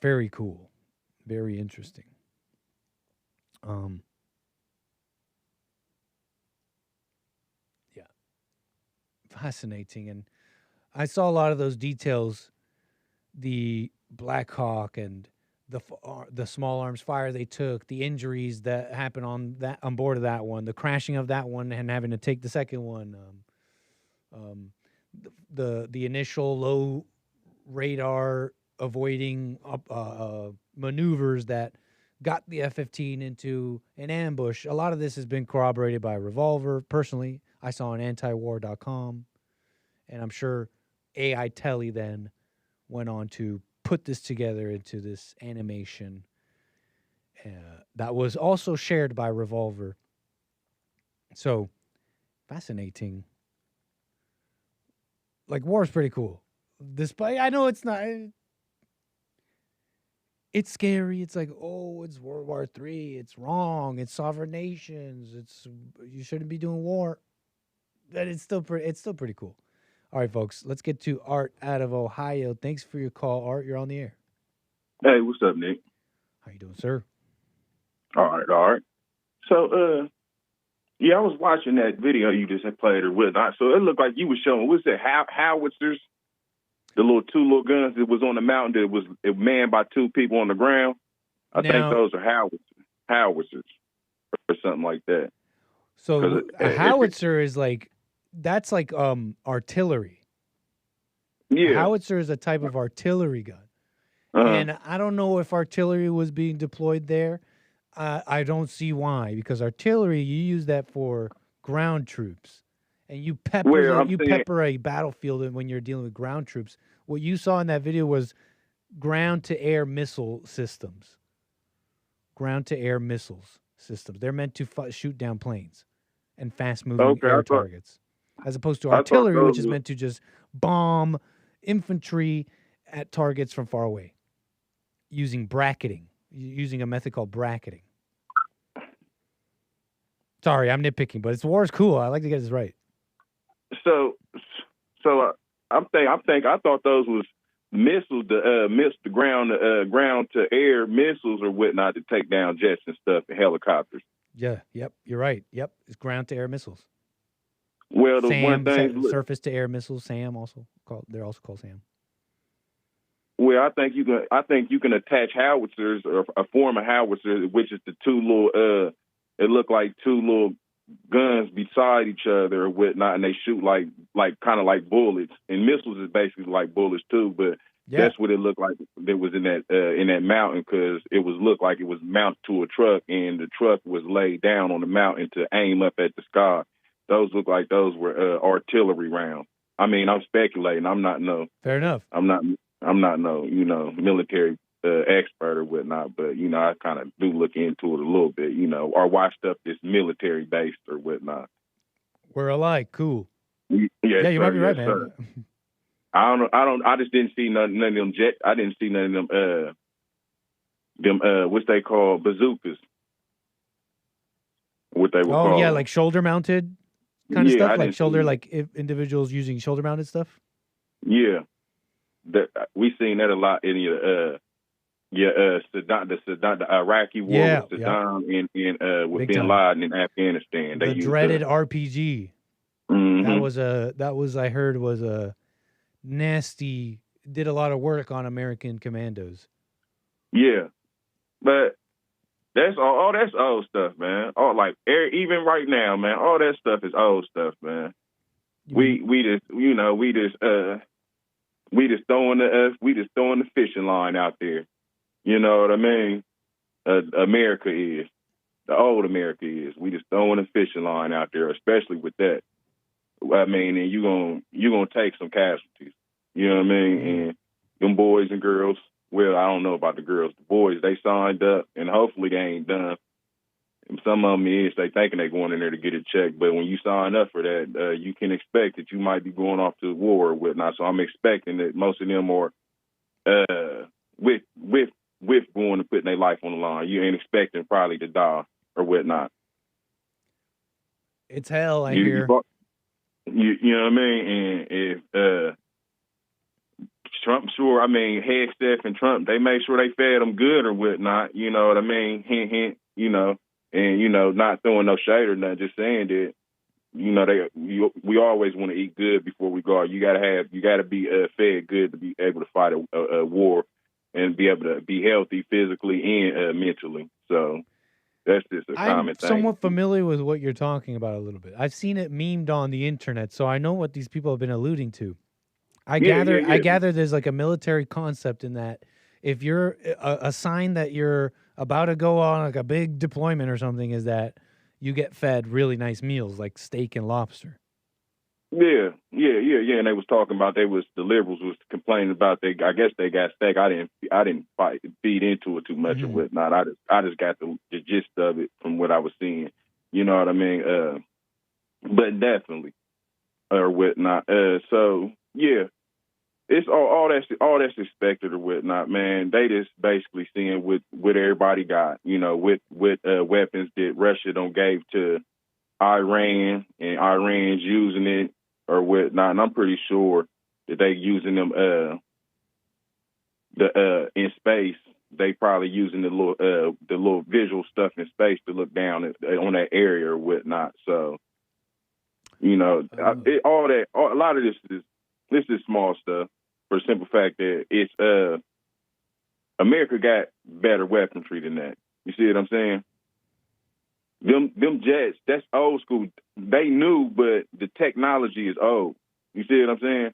Very cool. Very interesting. Yeah. Fascinating. And I saw a lot of those details, the Black Hawk and the small arms fire they took, the injuries that happened on board of that one, the crashing of that one and having to take the second one, the initial low radar avoiding maneuvers that got the F-15 into an ambush. A lot of this has been corroborated by Revolver. Personally, I saw on antiwar.com, and I'm sure AI Telly then went on to put this together into this animation that was also shared by Revolver. So, fascinating. Like, war is pretty cool. Despite, I know it's not... It's scary. It's like, oh, it's World War III. It's wrong. It's sovereign nations. You shouldn't be doing war. but it's still pretty cool. All right, folks, let's get to Art out of Ohio. Thanks for your call, Art. You're on the air. Hey, what's up, Nick? How you doing, sir? All right. So, yeah, I was watching that video you just had played or whatnot. So it looked like you were showing, what's that, howitzers? The two little guns that was on the mountain that was manned by two people on the ground. I think those are howitzers or something like that. So a howitzer is that's like artillery. Yeah. A howitzer is a type of artillery gun. And I don't know if artillery was being deployed there. I don't see why, because artillery, you use that for ground troops. And you pepper a battlefield when you're dealing with ground troops. What you saw in that video was ground-to-air missile systems. Ground-to-air missiles systems. They're meant to shoot down planes and fast-moving air targets, as opposed to artillery, which is meant to just bomb infantry at targets from far away, using bracketing, using a method called bracketing. Sorry, I'm nitpicking, but war is cool. I like to get this right. So I thought those was missiles, the ground to air missiles or whatnot to take down jets and stuff and helicopters. Yeah, yep, you're right. Yep, it's ground to air missiles. Well, the SAM, one thing, surface to air missiles, SAM they're also called SAM. Well, I think you can attach howitzers or a form of howitzer, which is the two little it look like two little guns beside each other or whatnot, and they shoot like kind of like bullets. And missiles is basically like bullets too, but that's what it looked like. That was in that mountain, because it looked like it was mounted to a truck, and the truck was laid down on the mountain to aim up at the sky. Those look like those were artillery rounds. I mean, I'm speculating. I'm not Fair enough. I'm not military expert or whatnot, but I kind of do look into it a little bit, or watch stuff that's military based or whatnot. We're alike. Cool. Yes, you might be right, yes, man. Sir. I just didn't see none of them jet. I didn't see none of them what's they call bazookas. What they were called. Oh yeah, like shoulder mounted kind of stuff, if individuals using shoulder mounted stuff. Yeah, we seen that a lot in the Iraqi war with Saddam and with Bin Laden in Afghanistan. The dreaded RPG. Mm-hmm. That was I heard was a nasty. Did a lot of work on American commandos. Yeah, but that's all. That's old stuff, man. Even right now, man. All that stuff is old stuff, man. We just throwing the fishing line out there. You know what I mean? America is. The old America is. We just throwing a fishing line out there, especially with that. I mean, and you're gonna take some casualties. You know what I mean? And them boys and girls, well, I don't know about the girls. The boys, they signed up, and hopefully they ain't done. And some of them they thinking they going in there to get a check, but when you sign up for that, you can expect that you might be going off to war or whatnot. So I'm expecting that most of them are with going and putting their life on the line. You ain't expecting probably to die or whatnot. It's hell, I hear. You know what I mean? And if Trump, sure, I mean, Hagstaff and Trump, they make sure they fed them good or whatnot. You know what I mean? Hint, hint. And not throwing no shade or nothing, just saying that. We always want to eat good before we go out. You gotta be fed good to be able to fight a war and be able to be healthy physically and mentally. So that's just a common thing. I'm somewhat familiar with what you're talking about a little bit. I've seen it memed on the internet, so I know what these people have been alluding to. I gather there's like a military concept in that if you're a sign that you're about to go on like a big deployment or something is that you get fed really nice meals like steak and lobster. Yeah. And they was talking about the liberals was complaining about I guess they got steak. I didn't feed into it too much or whatnot. I just got the gist of it from what I was seeing. You know what I mean? But definitely or whatnot. So yeah, it's all that's expected or whatnot, man. They just basically seeing what everybody got. With weapons that Russia don't gave to Iran, and Iran's using it or whatnot. And I'm pretty sure that they using them in space. They probably using the little visual stuff in space to look down on that area or whatnot. So, you know, a lot of this is small stuff for the simple fact that it's America got better weaponry than that. You see what I'm saying? Them jets, that's old school. They knew, but the technology is old. You see what I'm saying?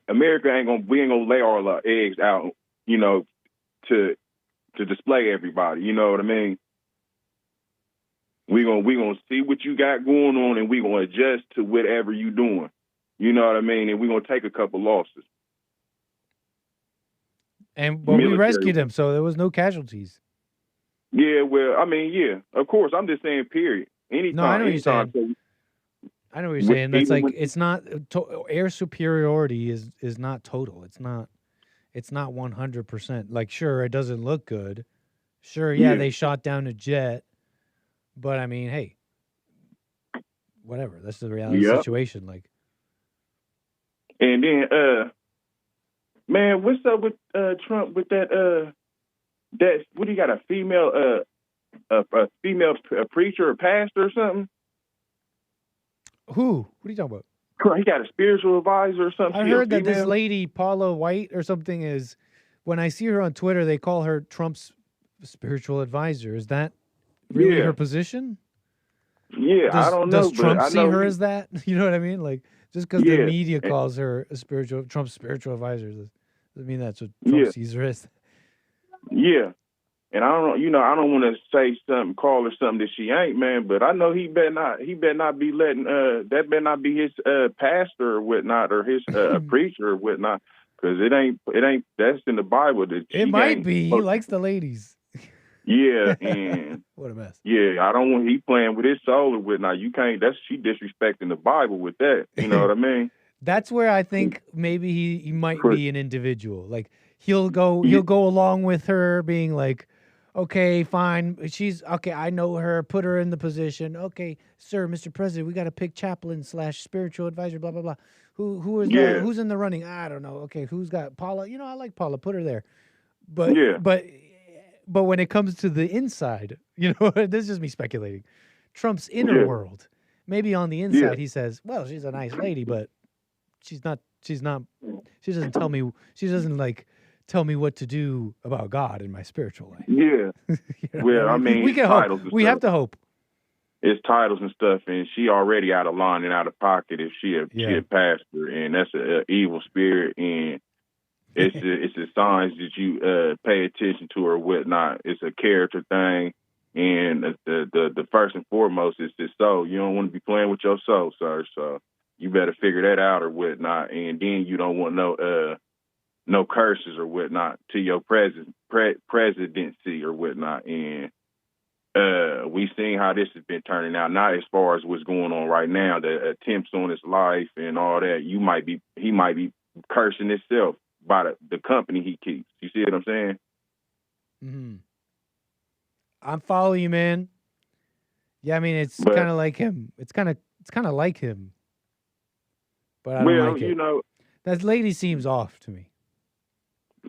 America we ain't gonna lay all our eggs out, you know, to display everybody. You know what I mean? We gonna see what you got going on, and we gonna adjust to whatever you doing. You know what I mean? And we gonna take a couple losses. But we rescued him, so there was no casualties. Yeah, well, I mean, yeah, of course. I'm just saying, period. Anytime. No, I know what you're saying. I know what you're saying. That's like it's not air superiority is not total. It's not 100%. Like, sure, it doesn't look good. Sure, yeah, they shot down a jet, but I mean, hey, whatever. That's the reality of the situation. Like, and then, man, what's up with Trump with that what do you got, a female preacher or pastor or something? Who? What are you talking about? He got a spiritual advisor or something. I heard that this lady, Paula White or something, is, when I see her on Twitter, they call her Trump's spiritual advisor. Is that really her position? Yeah, I don't know. Does Trump see her as that? You know what I mean? Like, just because the media calls her Trump's spiritual advisor, doesn't mean that's what Trump sees her as. Yeah. And I don't want to say something, call her something that she ain't, man, but I know he better not be letting, that better not be his pastor or whatnot, or his preacher or whatnot, because it ain't, that's in the Bible. That it might be. He likes the ladies. Yeah, and what a mess. Yeah, I don't want he playing with his soul or whatnot. You can't, she disrespecting the Bible with that. You know what I mean? That's where I think maybe he might be an individual. Like, he'll go along with her being like, okay, fine. She's okay. I know her. Put her in the position. Okay, sir, Mr. President, we got to pick chaplain / spiritual advisor. Blah blah blah. Who is who's in the running? I don't know. Okay, who's got Paula? You know, I like Paula. Put her there. But but when it comes to the inside, you know, this is just me speculating. Trump's inner world. Maybe on the inside, he says, "Well, she's a nice lady, but she's not. She doesn't tell me. She doesn't like." Tell me what to do about God in my spiritual life. Yeah. You know, well, I mean, we can hope. We have to hope. It's titles and stuff, and she already out of line and out of pocket if she a pastor, and that's an evil spirit, and it's the signs that you pay attention to or whatnot. It's a character thing, and the first and foremost is the soul. You don't want to be playing with your soul, sir. So you better figure that out or whatnot, and then you don't want no curses or whatnot to your presidency or whatnot. And we've seen how this has been turning out, not as far as what's going on right now, the attempts on his life and all that. He might be cursing himself by the company he keeps. You see what I'm saying? Mm-hmm. I'm following you, man. Yeah, I mean, it's kind of like him. It's kind of like him. But I don't like it. You know, that lady seems off to me.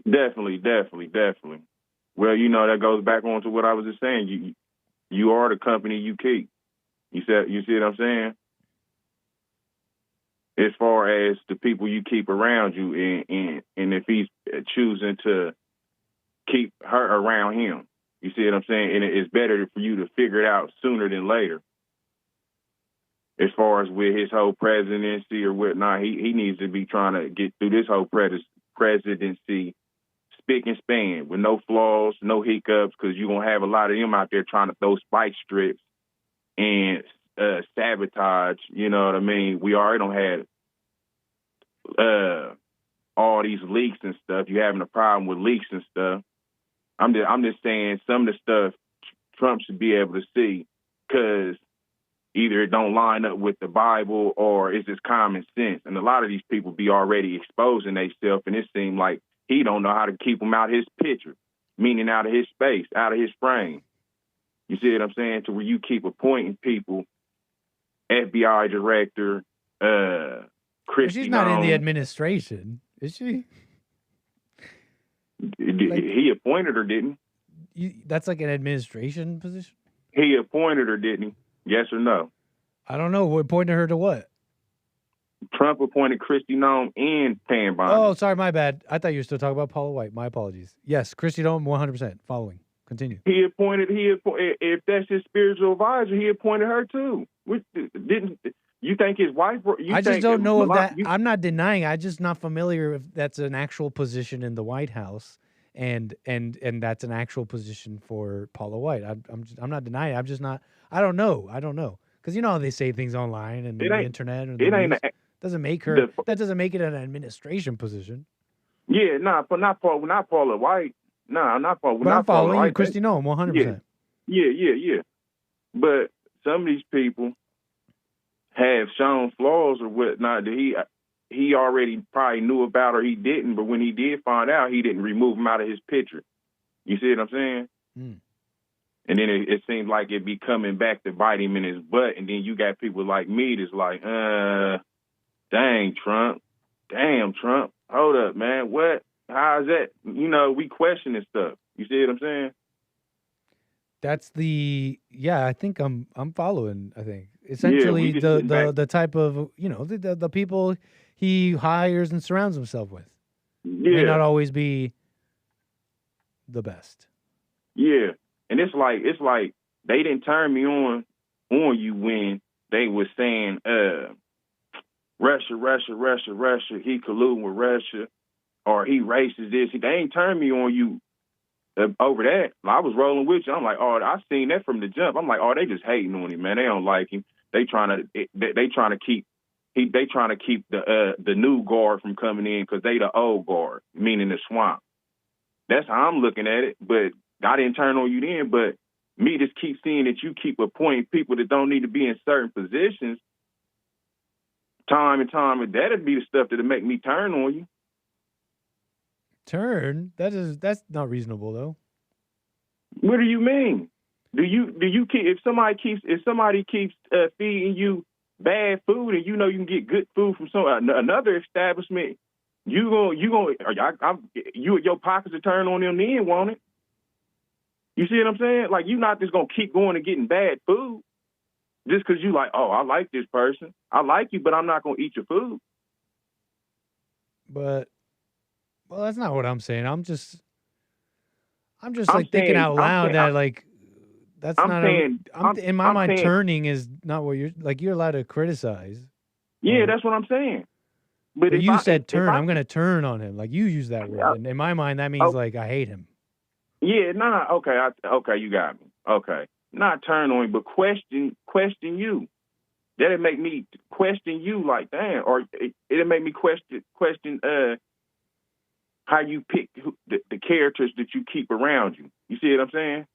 Definitely. Well, you know, that goes back on to what I was just saying. You are the company you keep. You see what I'm saying? As far as the people you keep around you, and if he's choosing to keep her around him, you see what I'm saying? And it's better for you to figure it out sooner than later. As far as with his whole presidency or whatnot, he needs to be trying to get through this whole presidency spick and span with no flaws, no hiccups, because you're going to have a lot of them out there trying to throw spike strips and sabotage, you know what I mean? We already don't have all these leaks and stuff. You're having a problem with leaks and stuff. I'm just saying some of the stuff Trump should be able to see, because either it don't line up with the Bible or it's just common sense. And a lot of these people be already exposing themselves, and it seems like he don't know how to keep them out of his picture, meaning out of his space, out of his frame. You see what I'm saying? To where you keep appointing people FBI director, Christy She's not in the Nome. administration, is she? He appointed her, didn't That's like an administration position? he? He appointed her, didn't he? Yes or no? I don't know. Who appointed her to what? Trump appointed Christy Nome and Pam Bondi. Oh, sorry, my bad. I thought you were still talking about Paula White. My apologies. Yes, Christy Dome, 100%. Following. Continue. He appointed. If that's his spiritual advisor, he appointed her too. Didn't you think his wife? I just don't know if that. I'm not denying. I'm just not familiar if that's an actual position in the White House, and that's an actual position for Paula White. I'm not denying. I'm just not. I don't know. Because you know how they say things online and the internet. And doesn't make her. That doesn't make it an administration position. Yeah, not Paula White. No, not Paula. But I'm following you, Christy Nome, 100%. Yeah. But some of these people have shown flaws or whatnot that he already probably knew about or he didn't. But when he did find out, he didn't remove him out of his picture. You see what I'm saying? Mm. And then it seems like it be coming back to bite him in his butt. And then you got people like me that's like, dang, Trump. Damn, Trump. Hold up, man. What? How is that? You know, we questioning stuff. You see what I'm saying? That's I think I'm following, I think. Essentially the type of, the people he hires and surrounds himself with. May not always be the best. Yeah. And it's like they didn't turn me on you when they was saying Russia, he colluding with Russia, or he racist this. They ain't turned me on you over that. I was rolling with you. I'm like, oh, I seen that from the jump. I'm like, oh, they just hating on him, man. They don't like him. They trying to keep the new guard from coming in because they the old guard, meaning the swamp. That's how I'm looking at it. But I didn't turn on you then. But me just keep seeing that you keep appointing people that don't need to be in certain positions time and time, and that'd be the stuff that'll make me turn on you. Turn? That's not reasonable though. What do you mean? Do you keep if somebody keeps feeding you bad food and you know you can get good food from another establishment, your pockets will turn on them then, won't it? You see what I'm saying? Like, you're not just gonna keep going and getting bad food just because you like, oh, I like this person. I like you, but I'm not gonna eat your food. But that's not what I'm saying. I'm just like thinking out loud that like that's not in my mind. Turning is not what you're allowed to criticize. Yeah, that's what I'm saying. But you said turn. I'm going to turn on him. Like you use that word, and in my mind that means like I hate him. Yeah, okay, you got me. Okay, not turn on him, but question you. That'll make me question you, like damn, or it'll make me question how you pick the characters that you keep around you. You see what I'm saying?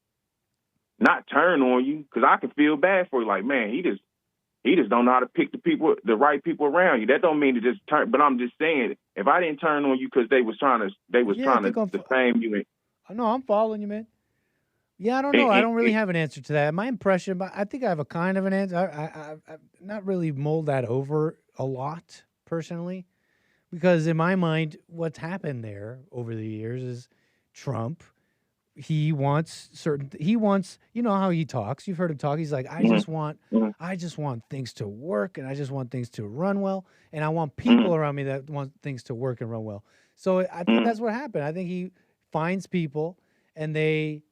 Not turn on you, because I can feel bad for you. Like, man, he just don't know how to pick the right people around you. That don't mean to just turn. But I'm just saying, if I didn't turn on you because they was trying to defame you. No, I'm following you, man. Yeah, I don't know. I don't really have an answer to that. My impression, but I think I have a kind of an answer. I've not really mulled that over a lot personally, because in my mind, what's happened there over the years is Trump. He wants, you know how he talks. You've heard him talk. He's like, I just want things to work, and I just want things to run well, and I want people around me that want things to work and run well. So I think that's what happened. I think he finds people, and they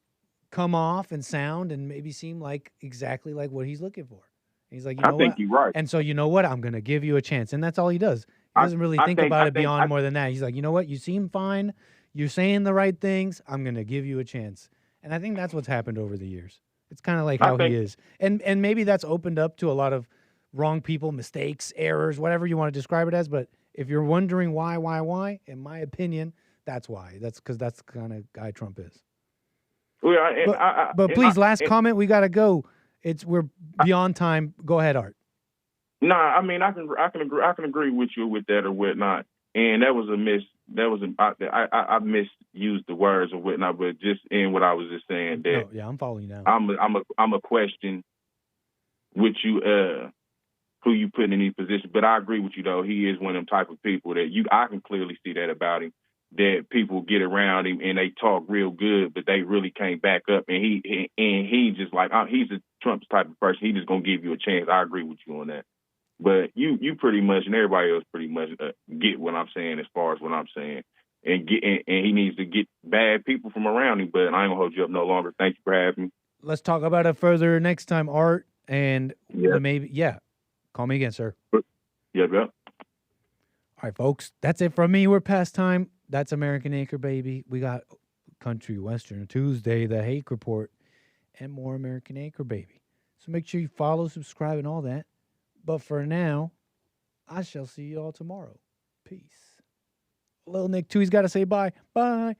come off and sound and maybe seem like exactly like what he's looking for. And he's like, you know what? I think you're right. And so, you know what? I'm going to give you a chance. And that's all he does. He doesn't really think about it beyond more than that. He's like, you know what? You seem fine. You're saying the right things. I'm going to give you a chance. And I think that's what's happened over the years. It's kind of like how he is. And maybe that's opened up to a lot of wrong people, mistakes, errors, whatever you want to describe it as. But if you're wondering why, in my opinion, that's why. That's because that's the kind of guy Trump is. Well, but please, last comment. We got to go. We're beyond time. Go ahead, Art. No, I mean I can agree with you with that or whatnot. And that was a miss. I misused the words or whatnot. But just in what I was just saying, that I'm following you now. I'm a question with you. who you put in these positions. But I agree with you, though. He is one of them type of people that I can clearly see that about him, that people get around him and they talk real good, but they really can't back up. And he just like, he's a Trump's type of person. He just going to give you a chance. I agree with you on that. But you pretty much, and everybody else pretty much get what I'm saying as far as what I'm saying. And he needs to get bad people from around him, but I ain't going to hold you up no longer. Thank you for having me. Let's talk about it further next time, Art. And call me again, sir. Yep. All right, folks, that's it from me. We're past time. That's American Acre, baby. We got Country Western Tuesday, the Hake Report, and more American Acre, baby. So make sure you follow, subscribe, and all that. But for now, I shall see you all tomorrow. Peace. Little Nick, too, he's got to say bye. Bye.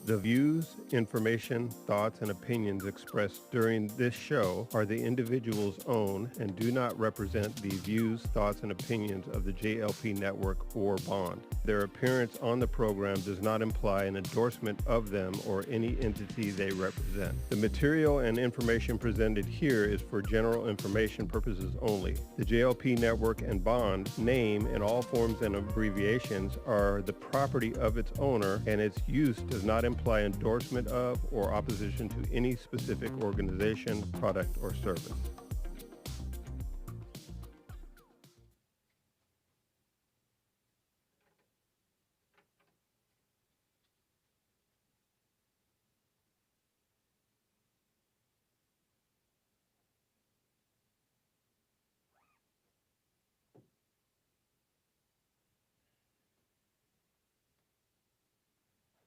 The views, information, thoughts, and opinions expressed during this show are the individual's own and do not represent the views, thoughts, and opinions of the JLP Network or Bond. Their appearance on the program does not imply an endorsement of them or any entity they represent. The material and information presented here is for general information purposes only. The JLP Network and Bond name and all forms and abbreviations are the property of its owner, and its use does not imply endorsement of or opposition to any specific organization, product, or service.